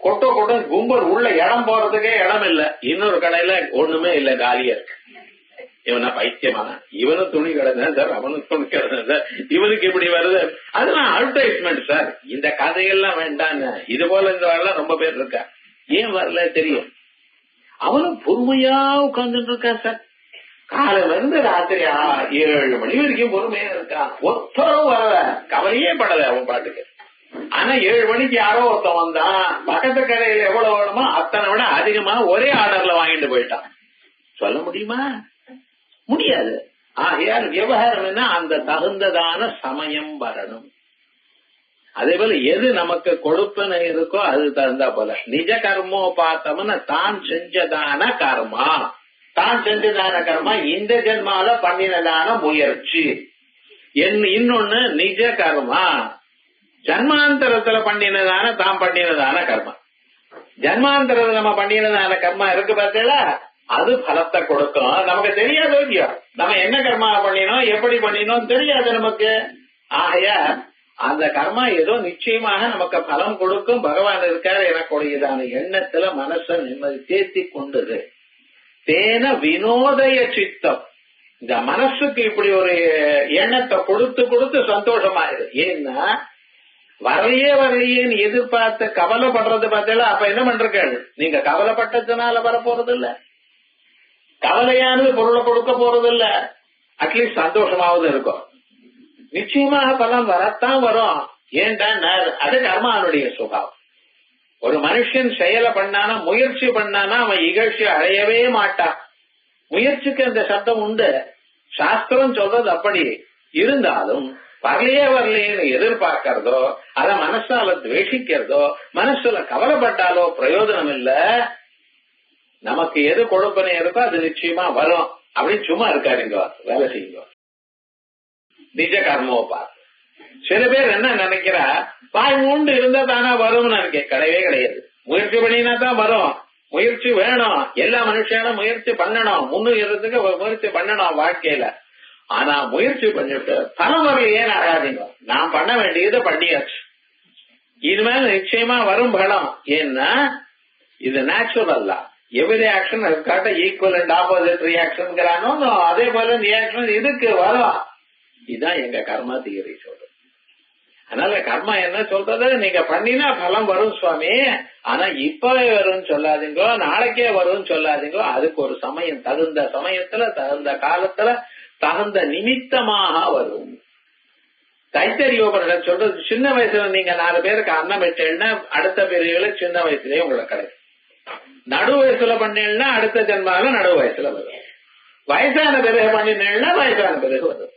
[SPEAKER 2] கொட்ட கும்பல் உள்ள இடம் போறதுக்கே இடம் இல்ல, இன்னொரு கடையில ஒண்ணுமே இல்ல, காலியா இருக்கு. இவனா பைத்தியமான, இவனும் துணி கடை தான் சார், அவனும் துணி கடை தான் சார், இவனுக்கு இப்படி வருது. அதெல்லாம் அட்வர்டைஸ்மெண்ட் சார், இந்த கதையெல்லாம் வேண்டான்னு. இது போல இந்த வரலாம் ரொம்ப பேர் இருக்கா. ஏன் வரல தெரியும், அவனும் பொறுமையா உட்கார்ந்துட்டு இருக்கான் சார். காலையில இருந்து ராத்திரி 7 மணி வரைக்கும் பொறுமையா இருக்கான். ஒருத்தரும் வரல, கவலையே படல அவன் பாட்டுக்கு. ஆனா 7 மணிக்கு யாரோ ஒருத்தன் வந்தான், பக்கத்து கடையில எவ்வளவு வேணுமோ அத்தனை விட அதிகமா ஒரே ஆர்டர்ல வாங்கிட்டு போயிட்டான். சொல்ல முடியுமா? முடியாது. ஆகையால் விவகாரம் என்ன, அந்த தகுந்ததான சமயம் வரணும். அதே போல எது நமக்கு கொடுப்பன இருக்கோ அது தகுந்தா போல நிஜ கர்மோ பார்த்தோம்னா தான் செஞ்சதான கர்மா, தான் செஞ்சதான கர்மா இந்த ஜென்மால பண்ணினதான முயற்சி. இன்னொன்னு நிஜ கர்மா, ஜன்மாந்தரத்துல பண்ணினதான தான் பண்ணினதான கர்மா. ஜன்மாந்தரத்துல நம்ம பண்ணினதான கர்மா இருக்கு பார்த்தீங்களா, அது பலத்தை கொடுக்கும். நமக்கு தெரியாது இல்லையோ, நம்ம என்ன கர்மா பண்ணினோம், எப்படி பண்ணினோம் தெரியாது நமக்கு. ஆகையா அந்த கர்மா ஏதோ நிச்சயமாக நமக்கு பலம் கொடுக்கும், பகவான் இருக்காரு எனக்குடையதான எண்ணத்துல மனசை நிம்மதி தேத்தி கொண்டது. தேன வினோதய சித்தம், இந்த மனசுக்கு இப்படி ஒரு எண்ணத்தை கொடுத்து கொடுத்து சந்தோஷமாயிரு. ஏன்னா வரலையேன்னு எதிர்பார்த்து கவலைப்படுறது பார்த்தீங்களா, அப்ப என்ன பண்றீர்கள், நீங்க கவலைப்பட்டதுனால வர போறது இல்ல, கவலையானது பொருளை கொடுக்க போறது இல்ல, அட்லீஸ்ட் சந்தோஷமாவது இருக்கும். நிச்சயமாக பலம் வரத்தான் வரும். ஏன்டா அது கர்மானுடைய சுபாவம். ஒரு மனுஷன் செயலை பண்ணானா, முயற்சி பண்ணானா அவன் இகழ்ச்சி அடையவே மாட்டான். முயற்சிக்கு அந்த சப்தம் உண்டு, சாஸ்திரம் சொல்றது அப்படி. இருந்தாலும் வரலையேன்னு எதிர்பார்க்கிறதோ, அத மனசால துவேஷிக்கிறதோ, மனசுல கவலைப்பட்டாலோ பிரயோஜனம் இல்ல. நமக்கு எது கொடுப்பனே இருக்கோ அது நிச்சயமா வரும். அப்படின்னு சும்மா இருக்காருங்க, வேலை செய்யுங்க. நிஜ கர்மோ பார்த்து சில பேர் என்ன நினைக்கிறா, பாய் மூண்டு இருந்தா தானா வரும்னு நினைக்க. கிடையவே கிடையாது. முயற்சி பண்ணினா தான் வரும். முயற்சி வேணும், எல்லா மனுஷனும் முயற்சி பண்ணணும், முன்னுறதுக்கு முயற்சி பண்ணணும் வாழ்க்கையில. ஆனா முயற்சி பண்ணிட்டு பலம் வரலையே ஆகாதீங்க. நான் பண்ண வேண்டியதை பண்ணியாச்சு, இனிமேல் நிச்சயமா வரும் பலம். ஏன்னா இது நேச்சுரல் தான். எவ்ரி ஆக்ஷன் காட்ட ஈக்குவல் அண்ட் ஆப்போசிட் ரியாக்ஷன், அதே போல ரியாக்ஷன் இதுக்கு வரும். இதுதான் எங்க கர்மா தியரி சொல்றது. அதனால கர்மா என்ன சொல்றது, நீங்க பண்ணினா பலம் வரும் சுவாமி, ஆனா இப்பவே வரும்னு சொல்லாதீங்கோ, நாளைக்கே வரும்னு சொல்லாதீங்கோ. அதுக்கு ஒரு சமயம், தகுந்த சமயத்துல தகுந்த காலத்துல தகுந்த நிமித்தமாக வரும். தைத்தரியோபனிடம் சொல்றது, சின்ன வயசுல நீங்க 4 பேருக்கு அன்னம் விட்டேன்னா அடுத்த பிரிவுல சின்ன வயசுலயே உங்களுக்கு கிடைக்கும். நடு வயசுல பண்ணீங்கன்னா அடுத்த ஜென்மால நடு வயசுல வரும். வயசான பிறகு பண்ணினேன்னா வயசான பிறகு வரும்.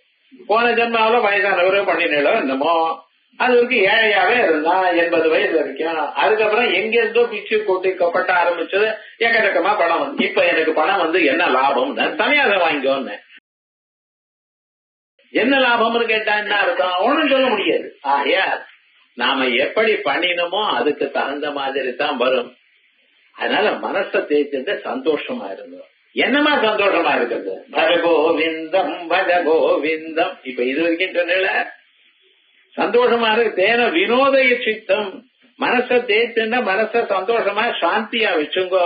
[SPEAKER 2] போன ஜென்மாவில வயசான பிறகு பண்ணினோ என்னமோ அது வரைக்கும் ஏழையாவே இருந்தா 80 வயசு வரைக்கும். அதுக்கப்புறம் எங்க இருந்தோ பிச்சு கொட்டி கொப்பட்ட ஆரம்பிச்சது, எக்கச்சக்கமா பணம் வந்து, இப்ப எனக்கு பணம் வந்து என்ன லாபம், தனியாக வாங்கிக்கோன்னு. என்ன லாபம்னு கேட்டா என்ன அர்த்தம், ஒண்ணும் சொல்ல முடியாது. ஆகையா நாம எப்படி பண்ணினோமோ அதுக்கு தகுந்த மாதிரி தான் வரும். அதனால மனசை தேய்ச்சிட்டு சந்தோஷமா இருந்தோம். என்னமா சந்தோஷமா இருக்கிறது, பஜகோவிந்தம் பஜகோவிந்தம். இப்ப இது வரைக்கும் சொன்ன சந்தோஷமா இருக்கு. தேன வினோதய சித்தம், மனசை தேய்ச்சுன்னா மனசை சந்தோஷமா சாந்தியா வச்சுங்கோ.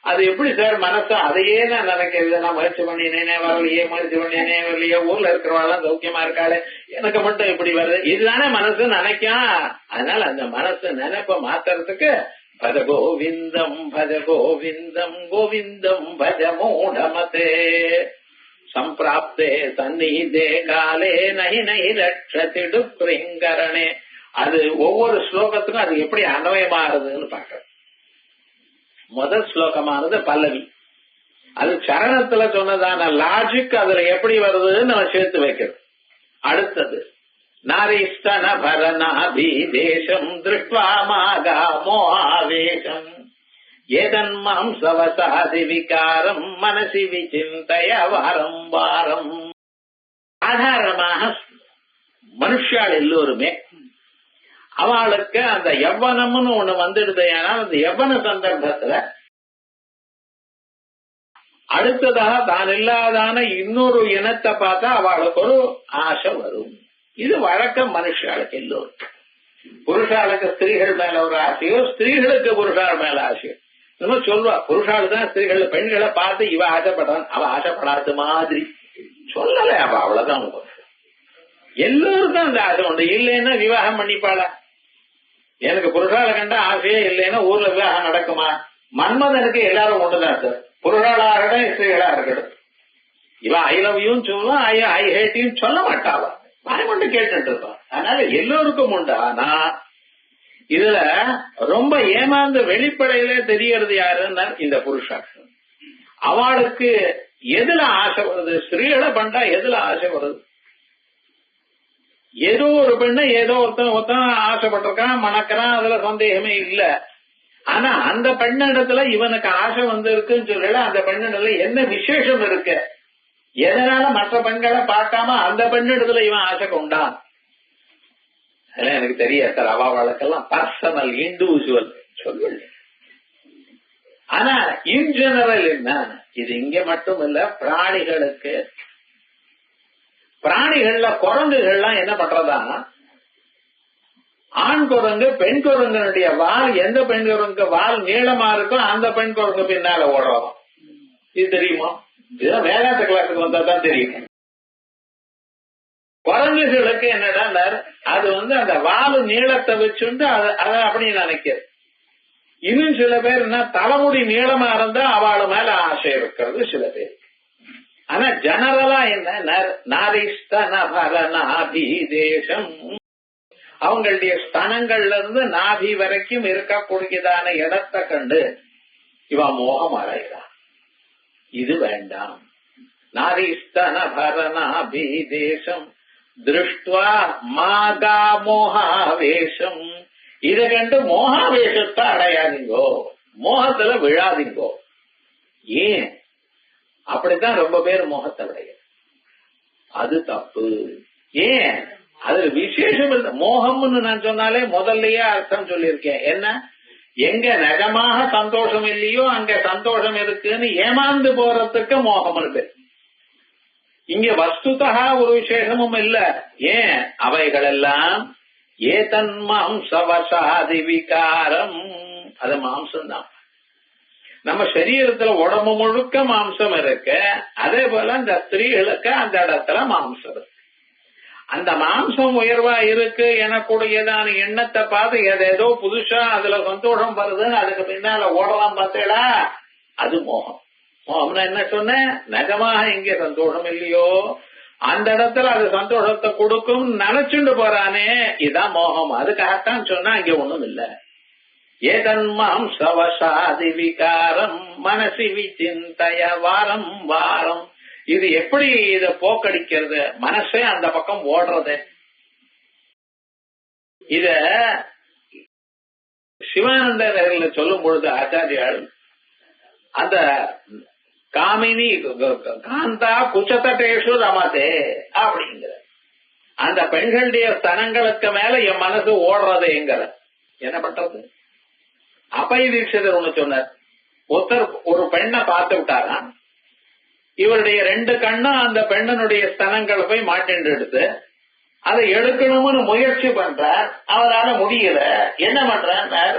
[SPEAKER 2] அது எப்படி சார் மனசு அதையே நான் நினைக்கிறது, நான் முயற்சி பண்ணினேனே வரலையே, முயற்சி பண்ணினே வரலையே, ஊர்ல இருக்கிறவாள் சௌக்கியமா இருக்காளே, எனக்கு மட்டும் இப்படி வருது, இதுதானே மனசு நினைக்கும். அதனால அந்த மனசு நினைப்ப மாத்துறதுக்கு பஜ கோவிந்தம் கோவிந்தம் பஜ மூடமதே சம்பிராப்தே சந்நிதே காலே நஹி நஹி ரட்சதிடு பிரிங்கரணே. அது ஒவ்வொரு ஸ்லோகத்துக்கும் அது எப்படி அன்வயமாறுதுன்னு பாக்க. முதல் ஸ்லோகமானது பல்லவி, அது சரணத்துல சொன்னதான லாஜிக் அதுல எப்படி வருதுன்னு நம்ம சேர்த்து வைக்கிறது. அடுத்தது நாரிஸ்தன பரநாபீதேசம் திருஷ்வா மாகா மோஆவேசம் ஏதன்மாம் சவசாதி விகாரம் மனசி விசிந்தய வாரம் வாரம். சாதாரணமாக மனுஷால் எல்லோருமே அவளுக்கு அந்த யவ்வனம்னு ஒண்ணு வந்துடுது. ஏன்னா அந்த யவ்வன சந்தர்ப்பத்துல அடுத்ததாக தான் இல்லாதான இன்னொரு இனத்தை பார்த்தா அவளுக்கு ஒரு ஆசை வரும். இது வழக்கம் மனுஷாளுக்கு எல்லோருக்கும். புருஷாளுக்கு ஸ்திரீகள் மேல ஒரு ஆசையோ, ஸ்திரீகளுக்கு புருஷாள் மேல ஆசையோ. நம்ம சொல்லுவா, புருஷாள் தான் ஸ்திரீகள் பெண்களை பார்த்து இவ ஆசைப்படுறான், அவ ஆசைப்படாத மாதிரி சொல்லல. அவ அவ்வளவுதான். எல்லோருக்கும் அந்த ஆசை உண்டு. இல்லைன்னா விவாகம் பண்ணிப்பாளா? எனக்கு புருஷாளை கண்டா ஆசையே இல்லைன்னா ஊர்ல விவாகம் நடக்குமா? மன்மதனுக்கு எல்லாரும் ஒண்ணுதான் சார், புருஷாளா இருக்கட்டும் ஸ்திரீகளா இருக்கட்டும். இவன் ஐ லவ் யூன்னு சொல்லுவான், ஐ ஹேட் யூ சொல்ல மாட்டாவா, வாய் கொண்டு கேட்டு இருப்பான். அதனால எல்லோருக்கும் உண்டு. ஆனா இதுல ரொம்ப ஏமாந்து வெளிப்படையிலே தெரியறது யாருன்னா இந்த புருஷாட்கள். அவளுக்கு எதுல ஆசை வருது, ஸ்திரீகளை பண்டா எதுல ஆசை வருது? ஏதோ ஒரு பெண்ணு ஏதோ ஒருத்தன் ஆசைப்பட்டிருக்கான், மணக்கிறான், அதுல சந்தேகமே இல்ல. ஆனா அந்த பெண்ணிடத்துல இவனுக்கு ஆசை வந்து இருக்குன்னு சொல்லல, அந்த பெண்ணிடத்துல என்ன விசேஷம் இருக்கு, எதனால மற்ற பெண்களை பார்க்காம அந்த பெண்ணிடத்துல இவன் ஆசை கொண்டான்? எனக்கு தெரியாது சார், அவ வழக்கெல்லாம் பர்சனல் இண்டிவிஜுவல் சொல்லுங்க. ஆனா இன் ஜெனரல் என்ன, இது இங்க மட்டும் இல்ல, பிராணிகளுக்கு. பிராணிகள்ல குரங்குகள்லாம் என்ன பண்றதா, ஆண் குரங்கு பெண் குரங்கனுடைய வால், எந்த பெண் குரங்கு வால் நீளமா இருக்கோ அந்த பெண் குரங்கு பின்னால ஓடுறோம். இது தெரியுமா? இதுதான் வேதாந்த கிளாஸுக்கு வந்தா தான் தெரியும். குரங்குகளுக்கு என்னடா, அது அந்த வாலு நீளத்தை வச்சுட்டு அத அப்படி நினைக்கிறது. இன்னும் சில பேர் என்ன, தலைமுடி நீளமா இருந்தா அவள மேல ஆசை இருக்கிறது சில பேர். ஆனா ஜெனரலா என்ன, நாபிதேசம், அவங்களுடைய ஸ்தனங்கள்ல இருந்து நாபி வரைக்கும் இருக்கக்கூடியதான இடத்தை கண்டு இவ மோகம் அடைகிறான். இது வேண்டாம். நாரிஸ்தன பரநாபீதேசம் திருஷ்டுவா மாகா மோகாவேஷம். இதை கண்டு மோகாவேஷத்தை அடையாதீங்கோ, மோகத்துல விழாதீங்கோ. ஏன் அப்படித்தான் ரொம்ப பேர் மோகத்தை அடைய, அது தப்பு. ஏன், அதுல விசேஷம் இல்லை. மோகம்னு நான் சொன்னாலே முதல்லயே அர்த்தம் சொல்லியிருக்கேன். என்ன, எங்க நிஜமாக சந்தோஷம் இல்லையோ அங்க சந்தோஷம் இருக்குன்னு ஏமாந்து போறதுக்கு மோகம்னு பேர். இங்க வஸ்துதா ஒரு விசேஷமும் இல்ல. ஏன், அவைகள் எல்லாம் ஏதன் மாம்சவசாதி விகாரம், அது மாம்சம் தான். நம்ம சரீரத்துல உடம்பு முழுக்க மாம்சம் இருக்கு, அதே போல இந்த ஸ்திரீகளுக்கு அந்த இடத்துல மாம்சம் இருக்கு. அந்த மாம்சம் உயர்வா இருக்கு எனக்கூடியதான எண்ணத்தை பார்த்து ஏதோ புதுசா அதுல சந்தோஷம் வருதுன்னு அதுக்கு பின்னால ஓடலாம் பார்த்தேடா, அது மோகம். மோகம்னா என்ன சொன்னேன், நிஜமாக இங்க சந்தோஷம் இல்லையோ அந்த இடத்துல அது சந்தோஷத்தை கொடுக்கும் நினைச்சுண்டு போறானே, இதான் மோகம். அதுக்காகத்தான் சொன்னா இங்க ஒண்ணும் இல்ல. ஏதன்மாம் சவசாதி விகாரம் மனசி விசிந்தய வாரம் வாரம். இது எப்படி இத போக்கடிக்கிறது, மனசே அந்த பக்கம் ஓடுறது. இத சிவானந்தர்கள் சொல்லும் பொழுது ஆச்சாரியால் அந்த காமினி காந்தா குச்சதேஷு ரமதே அப்படிங்கிற அந்த பெண்களுடைய ஸ்தனங்களுக்கு மேல என் மனசு ஓடுறதுங்கிற என்ன பண்றது. அப்பை தீட்சிதர் ஒண்ணு சொன்னார். ஒருத்தர் ஒரு பெண்ணை பார்த்து விட்டாராம். இவருடைய 2 கண்ணும் அந்த பெண்ணனுடைய ஸ்தனங்களை போய் மாட்டின்று எடுத்து அதை எடுக்கணும்னு முயற்சி பண்றார். அவரால முடியல. என்ன பண்றார்,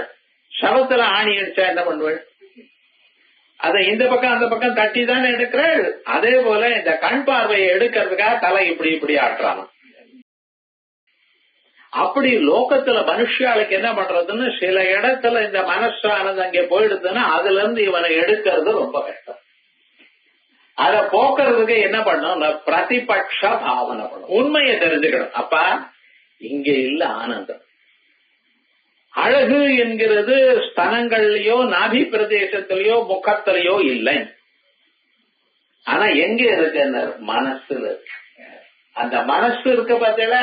[SPEAKER 2] சவத்துல ஆணி அடிச்சா என்ன பண்ணுவேன், அதை இந்த பக்கம் அந்த பக்கம் தட்டி தானே எடுக்கிறாள். அதே போல இந்த கண் பார்வையை எடுக்கிறதுக்காக தலை இப்படி இப்படி ஆட்டுறான். அப்படி லோகத்துல மனுஷாளுக்கு என்ன பண்றதுன்னு சில இடத்துல இந்த மனசானது அங்கே போயிடுதுன்னா அதுல இருந்து இவனை எடுக்கிறது ரொம்ப கஷ்டம். அத போக்குறதுக்கு என்ன பண்ணும், பிரதிபட்ச பாவனை பண்ணும். உண்மையை தெரிஞ்சுக்கணும். அப்பா இங்க இல்ல ஆனந்தம். அழகு என்கிறது ஸ்தனங்கள்லயோ நாபி பிரதேசத்திலயோ முகத்திலயோ இல்லை. ஆனா எங்க இருக்கு, மனசுல இருக்கு. அந்த மனசு இருக்க பார்த்தீங்களா,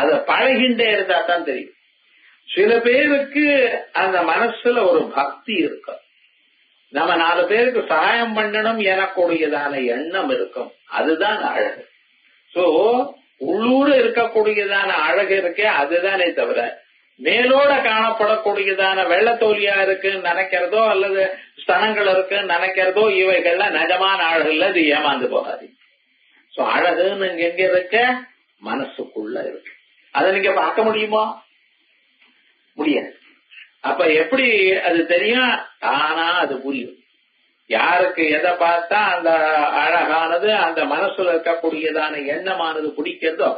[SPEAKER 2] அத பழகின்றே இருந்தா தான் தெரியும். சில பேருக்கு அந்த மனசுல ஒரு பக்தி இருக்கும். நம்ம 4 பேருக்கு சகாயம் பண்ணணும் எனக்கூடியதான எண்ணம் இருக்கும். அதுதான் அழகு. சோ உள்ளூர் இருக்கக்கூடியதான அழகு இருக்கே அதுதானே தவிர மேலோட காணப்படக்கூடியதான வெள்ளத்தோலியா இருக்குன்னு நினைக்கிறதோ அல்லது ஸ்தனங்கள் இருக்குன்னு நினைக்கிறதோ இவைகள்லாம் நிஜமான அழகு இல்ல. இது ஏமாந்து போகாது. சோ அழகுன்னு எங்க இருக்க, மனசுக்குள்ள இருக்கு. அதை நீங்க பார்க்க முடியுமா, முடியாது. அப்ப எப்படி அது தெரியும், தானா அது புரியும். யாருக்கு எதை பார்த்தா அந்த அழகானது அந்த மனசுல இருக்கக்கூடியதான எண்ணமானது பிடிக்கிறதோ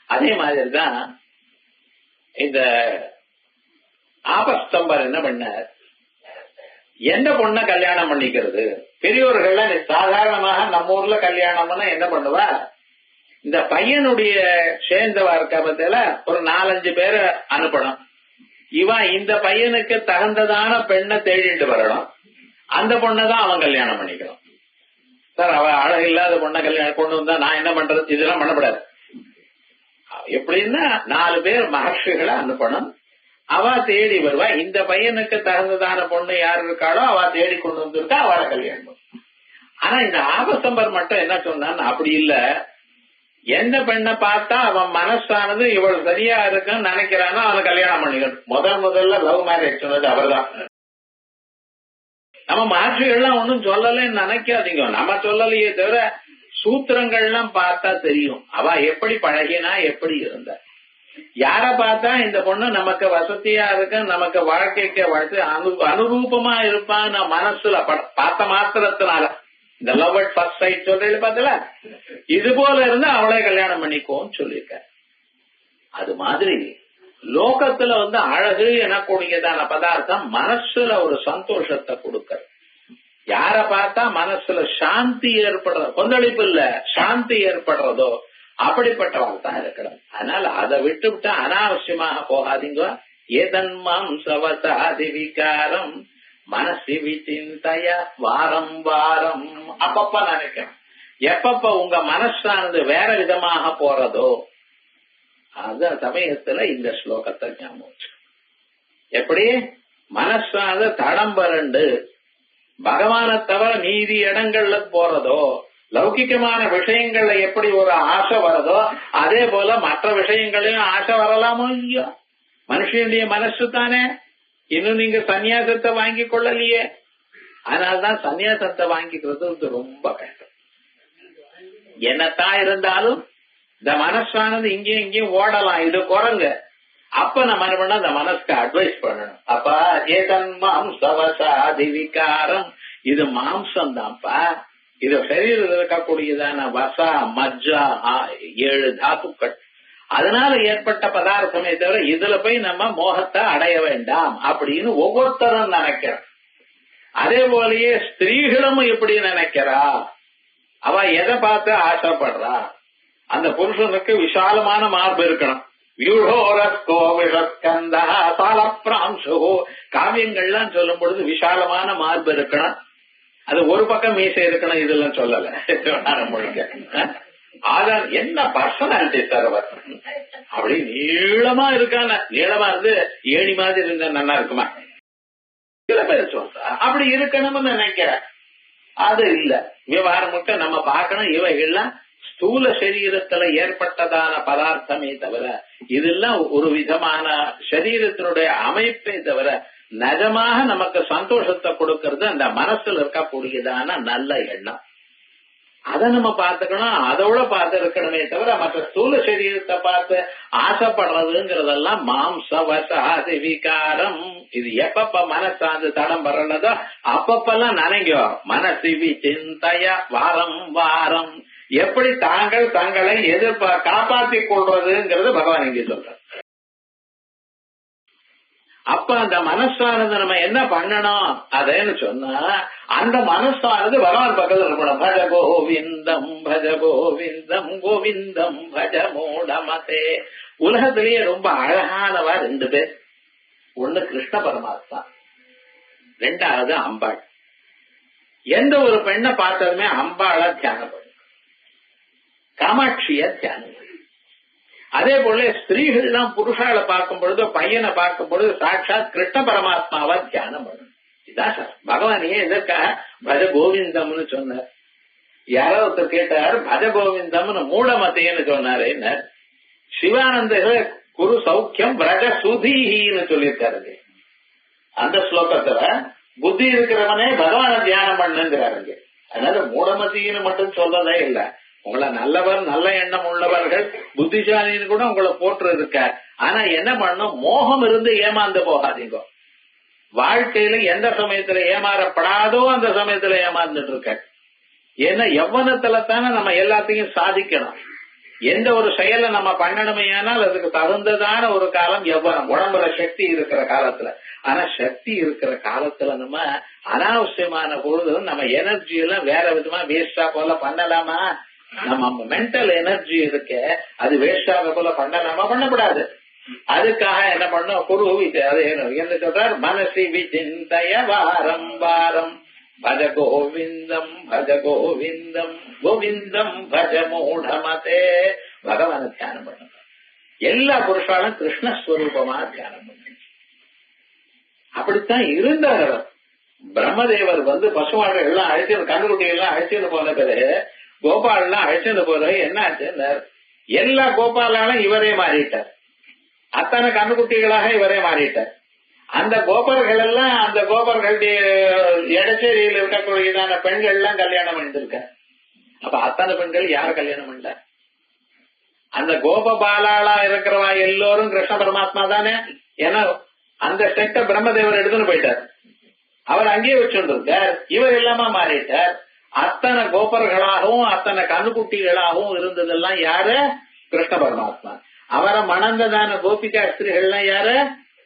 [SPEAKER 2] அதே மாதிரிதான் இந்த ஆபஸ்தம்பர் என்ன பண்ணார், எந்த பொண்ணை கல்யாணம் பண்ணிக்கிறது. பெரியோர்கள்லாம் சாதாரணமாக நம்ம ஊர்ல கல்யாணம்னா என்ன பண்ணுவா, இந்த பையனுடைய சேர்ந்தவா இருக்க பத்தில ஒரு 4-5 பேரை அனுப்பணும். இவன் இந்த பையனுக்கு தகுந்ததான பெண்ணை தேடிட்டு வரணும். அந்த பொண்ணதான் அவன் கல்யாணம் பண்ணிக்கணும். சார் அவ அழகு இல்லாத பொண்ணை கல்யாணம் கொண்டு வந்தா நான் என்ன பண்றது, இதெல்லாம் பண்ணக்கூடாது. எப்படின்னா 4 பேர் மகர்ஷிகளை அனுப்பணும். அவ தேடி வருவா. இந்த பையனுக்கு தகுந்ததான பொண்ணு யாரு இருக்காளோ அவ தேடி கொண்டு வந்திருக்கா, அவளை கல்யாணம். ஆனா இந்த ஆபசம்பர் மட்டும் என்ன சொன்னான்னு, அப்படி இல்ல, எந்த பெண்ணை பார்த்தா அவன் மனசானது இவள் சரியா இருக்குன்னு நினைக்கிறானோ அவனை கல்யாணம் பண்ணிக்கணும். முதல்ல லவ் மேரேஜ் சொன்னது அவர்தான். நம்ம மகர்ஷிகள்லாம் ஒன்னும் சொல்லலன்னு நினைக்காதீங்க. நம்ம சொல்லலையே தவிர சூத்திரங்கள்லாம் பார்த்தா தெரியும் அவ எப்படி பழகினா எப்படி இருந்தா. யார பார்த்தா இந்த பொண்ணு நமக்கு வசதியா இருக்கு, நமக்கு வாழ்க்கைக்கு அனுரூபமா இருப்பான்னு மனசுல பார்த்த மாத்திரத்தினால இந்த லவ் அட் ஃபர்ஸ்ட் சைட் சொல்றது பார்த்தல, இது போல இருந்து அவளை கல்யாணம் பண்ணிக்கோன்னு சொல்லியிருக்க. அது மாதிரி லோகத்துல அழகு எனக்கூடியதான பதார்த்தம் மனசுல ஒரு சந்தோஷத்தை கொடுக்க. யார பார்த்தா மனசுல சாந்தி ஏற்படுறதோ, கொந்தளிப்பு இல்ல சாந்தி ஏற்படுறதோ அப்படிப்பட்டவங்க தான் இருக்கிறாங்க. அதனால அதை விட்டு விட்டா அனாவசியமாக போகாதீங்க. ஏதன்மாம் சவசாதி விகாரம் மனசி விசிந்தய வாரம் வாரம். அப்பப்ப நினைக்கணும். எப்பப்ப உங்க மனசானது வேற விதமாக போறதோ அந்த சமயத்துல இந்த ஸ்லோகத்தை ஞாபகம். எப்படி மனசானது தடம்பரண்டு பகவானை தவிர மீதி இடங்கள்ல போறதோ, லௌகிகமான விஷயங்கள்ல எப்படி ஒரு ஆசை வரதோ அதே போல மற்ற விஷயங்களையும் ஆசை வரலாமோ இல்லையோ. மனுஷனுடைய மனசு தானே. இன்னும் நீங்க சன்னியாசத்தை வாங்கி கொள்ளலையே. அதனால்தான் சன்னியாசத்தை வாங்கிக்கிறது ரொம்ப கஷ்டம். என்னத்தான் இருந்தாலும் இந்த மனசானது இங்கேயும் இங்கேயும் ஓடலாம், இது குரங்கு. அப்ப நம்ம என்ன பண்ண, அந்த மனசுக்கு அட்வைஸ் பண்ணணும். அப்ப ஏதன்மாம் சவசாதி விகாரம், இது மாம்சம் தான்ப்பா. இது சரீரத்தில் இருக்கக்கூடியதான வசா மஜ்ஜா 7 தாத்துக்கள். அதனால ஏற்பட்ட பதார்த்தமே தவிர இதுல போய் நம்ம மோகத்தை அடைய வேண்டாம் அப்படின்னு ஒவ்வொருத்தரும் நினைக்கிறோம். அதே போலயே ஸ்திரீகளும் எப்படி நினைக்கிறா, அவ எதை பார்த்து ஆசைப்படுறா, அந்த புருஷனுக்கு விசாலமான மார்பு இருக்கணும். காவியங்கள்லாம் சொல்லும் பொழுது விசாலமான மார்பு இருக்கணும். அது ஒரு பக்கம் மீசை இருக்கணும், இதெல்லாம் சொல்லல முழுக்க. ஆதான் என்ன பர்சனாலிட்டி சார் அவர், அப்படி நீளமா இருக்கான, நீளமா இருந்து ஏணி மாதிரி இருந்தா நல்லா இருக்குமா, சில பேர் சொல்றா அப்படி இருக்கணும்னு நினைக்கிற. அது இல்ல, விவகாரம் முழுக்க நம்ம பார்க்கணும். இவைகள்லாம் ஸ்தூல சரீரத்துல ஏற்பட்டதான பதார்த்தமே தவிர இதெல்லாம் ஒரு விதமான சரீரத்தினுடைய அமைப்பே தவிர நிஜமாக நமக்கு சந்தோஷத்தை கொடுக்கறது அந்த மனசுல இருக்கக்கூடியதான நல்ல எண்ணம். அதை நம்ம பார்த்துக்கணும், அதோட பார்த்து இருக்கணுமே தவிர மற்ற ஸ்தூல சரீரத்தை பார்த்து ஆசைப்படுறதுங்கிறதெல்லாம் மாம்சவசாதி விகாரம். இது எப்பப்ப மனசாந்து தடம் வர்றதோ அப்பப்பெல்லாம் நினைங்கோ. மனசிவி சிந்தைய வாரம் வாரம் எப்படி தாங்கள் தங்களை காப்பாற்றிக் கொள்றதுங்கிறது பகவான் இங்கே சொல்ற. அப்ப அந்த மனசானது நம்ம என்ன பண்ணணும் அதேன்னு சொன்னா, அந்த மனசானது பகவான் பக்கத்தில் இருக்கணும். பஜ கோவிந்தம் பஜ கோவிந்தம் கோவிந்தம் பஜ மூடமதே. உலகத்திலேயே ரொம்ப அழகானவா ரெண்டு பேர். ஒண்ணு கிருஷ்ண பரமாத்மா, ரெண்டாவது அம்பாள். எந்த ஒரு பெண்ணை பார்த்ததுமே அம்பாள தியானம் பண்ணும், காமாட்சிய தியானம். அதே போல ஸ்திரீகள்லாம் புருஷால பார்க்கும் பொழுது, பையனை பார்க்கும் பொழுது சாட்சாத் கிருஷ்ண பரமாத்மாவா தியானம் பண்ணும். இதான் சார் பகவான் ஏன் எதற்காக பஜ கோவிந்தம்னு சொன்னார். யாரோ ஒருத்தர் கேட்டார், பஜ கோவிந்தம்னு மூடமத்தைன்னு சொன்னாரு. என்ன சிவானந்தர் குரு சௌக்கியம் பிரஜ சுதீன்னு சொல்லியிருக்காரு. அந்த ஸ்லோகத்துல புத்தி இருக்கிறவனே பகவான தியானம் பண்ணுங்கிறாருங்க. அதனால மூடமத்தின்னு மட்டும் சொல்றதே இல்ல, உங்களை நல்லவர் நல்ல எண்ணம் உள்ளவர்கள் புத்திசாலின்னு கூட உங்களை போட்டு இருக்க. ஆனா என்ன பண்ணும், மோகம் இருந்து ஏமாந்து போகாதீங்க. வாழ்க்கையில எந்த சமயத்துல ஏமாறப்படாதோ அந்த சமயத்துல ஏமாந்துட்டு இருக்க. ஏன்னா யவ்வனத்துல தானே நம்ம எல்லாத்தையும் சாதிக்கணும். எந்த ஒரு செயலை நம்ம பண்ணணுமே ஆனால் அதுக்கு தகுந்ததான ஒரு காலம் யவ்வனம், உடம்புல சக்தி இருக்கிற காலத்துல. ஆனா சக்தி இருக்கிற காலத்துல நம்ம அனாவசியமான பொழுது நம்ம எனர்ஜி எல்லாம் வேற விதமா வேஸ்டா போல பண்ணலாமா? நம்ம மென்டல் எனர்ஜி இருக்க அது வேஸ்டாக போல பண்ணலாமா? பண்ணக்கூடாது. அதுக்காக என்ன பண்ணும், குரு என்ன சொல்றார், மனசி விசிந்தய வாரம் வாரம் பஜ கோவிந்தம் பஜ கோவிந்தம் கோவிந்தம் பஜ மூடமதே. பகவான தியானம் பண்ணுங்க. எல்லா புருஷாலும் கிருஷ்ணஸ்வரூபமா தியானம் பண்ணுங்க. அப்படித்தான் இருந்தார். பிரம்மதேவர் பசுமாடு எல்லாம் அழைச்சு, கண்ணுக்குட்டி எல்லாம் அழைச்சிட்டு போன பிறகு கோபால் எல்லாம் அழைச்சிட்டு போறது என்ன ஆச்சு, எல்லா கோபாலாலும் இவரே மாறிட்டார். அத்தனை கண்ணுக்குட்டிகளாக இவரே மாறிட்டார். அந்த கோபர்கள் எல்லாம் அந்த கோபர்களுடைய எடச்சேரியில் இருக்கக்கூடியதான பெண்கள் எல்லாம் கல்யாணம் பண்ணிருக்க. அப்ப அத்தனை பெண்கள் யார கல்யாணம் பண்ண? அந்த கோபாலாளா இருக்கிறவா எல்லோரும் கிருஷ்ண பரமாத்மா தானே. ஏன்னா அந்த செட்ட பிரம்மதேவர் எடுத்துன்னு போயிட்டார், அவர் அங்கேயே வச்சுருக்கார். இவர் இல்லாம மாறிட்டார். அத்தனை கோபர்களாகவும் அத்தனை கண்ணுக்குட்டிகளாகவும் இருந்ததெல்லாம் யாரு? கிருஷ்ண பரமாத்மா. அவரை மணந்ததான கோபிகா ஸ்திரீகள்லாம் யாரு?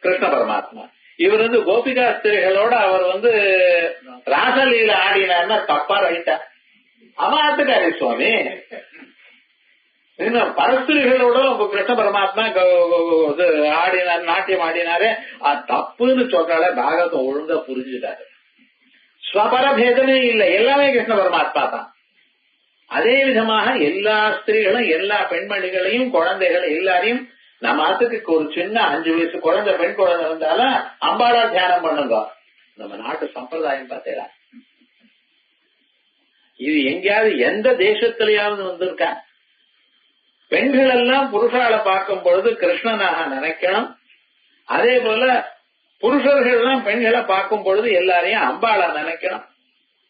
[SPEAKER 2] கிருஷ்ண பரமாத்மா. இவர் கோபிகா ஸ்திரீகளோட அவர் ராசலீல ஆடினார்னா தப்பா ரைட்டா? அமாத்துக்காரி சுவாமி. பரஸ்திரிகளோட கிருஷ்ண பரமாத்மா ஆடினார், நாட்டியம் ஆடினாரு. தப்புன்னு சொல்றால பாகவதம் ஒழுங்கா புரிஞ்சுட்டாரு. ஸ்வபரபேதமே இல்லை, எல்லாமே கிருஷ்ண பரமாத்மா தான். அதே விதமாக எல்லா ஸ்திரீகளும் எல்லா பெண்மணிகளையும் குழந்தைகள் எல்லாரையும் நம்ம ஆத்துக்கு ஒரு சின்ன 5 வயசு குழந்தை, பெண் குழந்தை இருந்தாலும் அம்பாளா தியானம் பண்ணுங்க. நம்ம நாட்டு சம்பிரதாயம் பார்த்தீங்களா? இது எங்கேயாவது எந்த தேசத்திலேயாவது வந்திருக்கா? பெண்கள் எல்லாம் புருஷால பார்க்கும் பொழுது கிருஷ்ணனாக நினைக்கணும். அதே போல புருஷர்கள் எல்லாம் பெண்களை பார்க்கும் பொழுது எல்லாரையும் அம்பாளா நினைக்கணும்.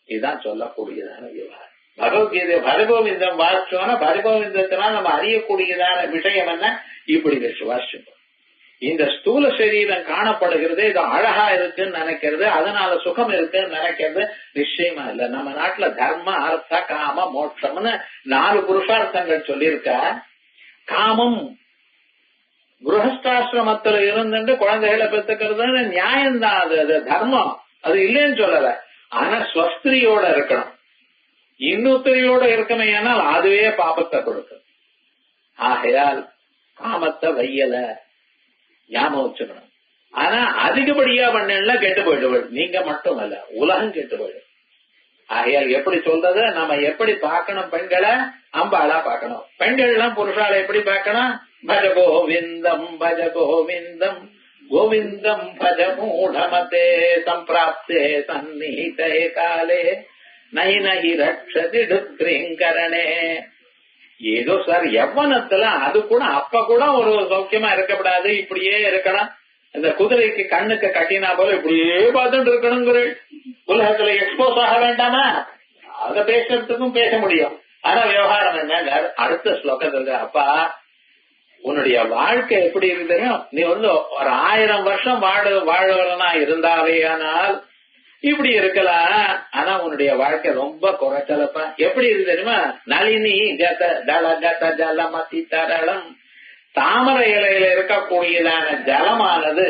[SPEAKER 2] இதுதான் சொல்லக்கூடியதான விவகாரம். பகவத்கீதை பரகோவிந்தம் வாசிச்சோன்னா பரகோவிந்தத்தினால் நம்ம அறியக்கூடியதான விஷயம் என்ன? இப்படி வாசிச்சோம். இந்த ஸ்தூல சரீரம் காணப்படுகிறது, இது அழகா இருக்குன்னு நினைக்கிறது, அதனால சுகம் இருக்குன்னு நினைக்கிறது நிச்சயமா இல்ல. நம்ம நாட்டுல தர்ம அர்த்த காம மோட்சம்னு 4 புருஷார்த்தங்கள் சொல்லியிருக்க. காமம் குருஹஸ்தாசிரமத்துல இருந்துட்டு குழந்தைகளை பெற்றுக்கிறது நியாயம்தான், அது தர்மம், அது இல்லைன்னு சொல்லல. ஆனா ஸ்வஸ்திரியோட இருக்கணும். இன்னொருத்தரையோட இருக்கமே ஆனால் அதுவே பாபத்தை கொடுக்கும். ஆகையால் காமத்தை வையல ஞாபகம் வச்சுக்கணும். ஆனா அதிகப்படியா பண்ணல கெட்டு போயிடுவது, நீங்க மட்டும் அல்ல, உலகம் கெட்டு போயிடும். ஆகையால் எப்படி சொல்றது, நம்ம எப்படி பார்க்கணும், பெண்களை அம்பாளா பார்க்கணும். பெண்கள் எல்லாம் புருஷால எப்படி பார்க்கணும், பஜ கோவிந்தம் பஜ கோவிந்தம் கோவிந்தம் பஜ மூடமதே சம்பிராப்தே சந்நிஹிதே காலே நஹி நஹி ரக்ஷதி டுக்ரிங்கரணே. ஏதோ சார் யவனத்துல அது கூட அப்ப கூட ஒரு சௌக்கியமா இருக்கக்கூடாது, இப்படியே இருக்கணும். இந்த குதிரைக்கு கண்ணுக்கு கட்டினா போல இப்படியே பார்த்துட்டு இருக்கணுங்கிற உலகத்துல எக்ஸ்போஸ் ஆக வேண்டாமா? அத பேசுறதுக்கும் பேச முடியும். ஆனா விவகாரம் என்ன, அடுத்த ஸ்லோகத்துல அப்பா உன்னுடைய வாழ்க்கை எப்படி இருக்கு தெரியும், நீ ஒரு 1000 வருஷம் வாழ்வனா இருந்தாவே ஆனால் இப்படி இருக்கலாம். ஆனா உன்னுடைய வாழ்க்கை ரொம்ப குறைச்சலப்பா. எப்படி இருக்கு தெரியுமா, நளினி கத தள கத ஜலமதி தரளம். தாமரை இலையில இருக்கக்கூடியதான ஜலமானது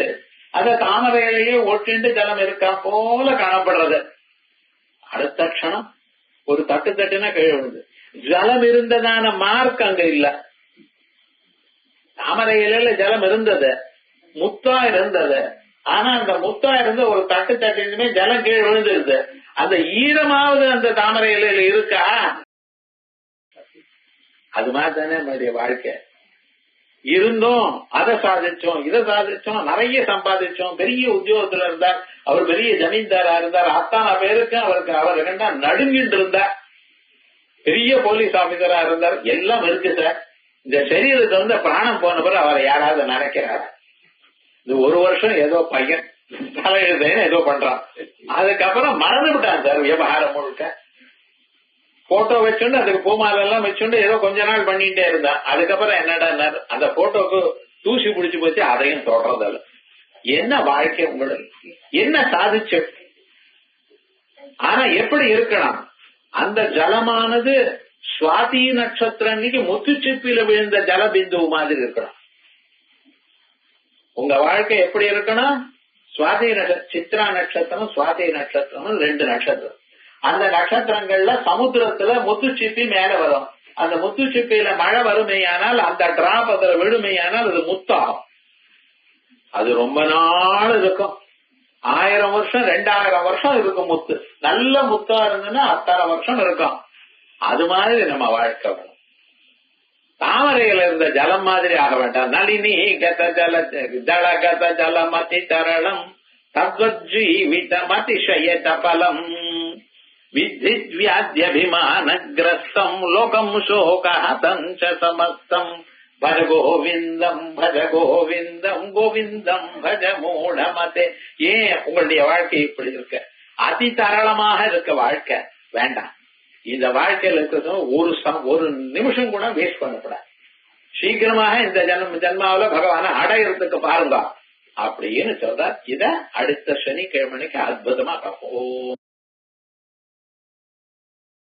[SPEAKER 2] அந்த தாமரை இலையே ஒட்டிண்டு ஜலம் இருக்கா போல காணப்படுறது. அடுத்த க்ஷணம் ஒரு தட்டு தட்டுனா கீழே ஜலம் இருந்ததான மார்க் அங்க இல்ல. தாமரை இலையில ஜலம் இருந்தது, முத்தா இருந்தது. ஆனா அந்த முத்தா இருந்து ஒரு தட்டு தட்டினுமே ஜலம் கீழே விழுந்துருது. அந்த ஈரமாவது அந்த தாமரை இலையில இருக்கா? அது மாதிரி தானே நம்மளுடைய வாழ்க்கை. இருந்தோம், அதை சாதிச்சோம், இதை சாதிச்சோம், நிறைய சம்பாதிச்சோம், பெரிய உத்தியோகத்துல இருந்தார், அவர் பெரிய ஜமீன்தாரா இருந்தார், அத்தான பேருக்கு அவர் ரெண்டா நடுங்கிட்டு இருந்தார், பெரிய போலீஸ் ஆபீசரா இருந்தார், எல்லாம் இருக்கு சார். இந்த சரீரத்தை பிராணம் போன பிறகு அவரை யாராவது நினைக்கிறார்? இது 1 வருஷம் ஏதோ பையன் தலையெழுத்தேன்னு ஏதோ பண்றான், அதுக்கப்புறம் மறந்து விட்டான் சார் விவகாரம் முழுக்க. போட்டோ வச்சுண்டு அதுக்கு பூமால எல்லாம் வச்சுண்டு ஏதோ கொஞ்ச நாள் பண்ணிட்டே இருந்தான். அதுக்கப்புறம் என்னடா அந்த போட்டோக்கு தூசி பிடிச்சு போச்சு, அதையும் தொடர்றதில்ல. என்ன வாழ்க்கை உங்களுக்கு, என்ன சாதிச்சு? ஆனா எப்படி இருக்கணும், அந்த ஜலமானது சுவாதி நட்சத்திரம் அன்னைக்கு முத்துச்சிப்பில விழுந்த ஜலபிந்து மாதிரி இருக்கணும். உங்க வாழ்க்கை எப்படி இருக்கணும், சுவாதி சித்ரா நட்சத்திரம் சுவாதி நட்சத்திரம் 2 நட்சத்திரம். அந்த நட்சத்திரங்கள்ல சமுத்திரத்துல முத்துச்சிப்பி மேல வரும். அந்த முத்துச்சிப்பியில மழை வறுமையானால் அந்த டிராப் அதுல விழுமையானால் அது முத்தாகும். அது ரொம்ப நாள் இருக்கும், 1000 வருஷம் 2000 வருஷம் இருக்கும் முத்து. நல்ல முத்தா இருந்ததுன்னா 1000 வருஷம் இருக்கும். அது மாதிரி நம்ம வாழ்க்கை வரும். தாமரையில இருந்த ஜலம் மாதிரி ஆக வேண்டாம். நளினி கத ஜல ஜல கத ஜலமதி தரளம் தத்வஜ்ஜீவிதமதிஷய தபலம் வித்தித் வியாத்யபிமானக்ரஸ்தம் லோகம் சோகஹதம் ச சமஸ்தம் பஜ கோவிந்தம் கோவிந்தம் பஜ மூடமதே. ஏன் உங்களுடைய வாழ்க்கை இப்படி இருக்க, அதி தரளமாக இருக்க வாழ்க்கை வேண்டாம். இந்த வாழ்க்கையில இருக்கிறது ஒரு நிமிஷம் கூட வேஸ்ட் பண்ணக்கூடாது. சீக்கிரமாக இந்த ஜன்மாவில பகவான அடையிறதுக்கு பாருங்க அப்படின்னு சொல்றார். இத அடுத்த சனிக்கிழமைக்கு அற்புதமா பார்ப்போம்.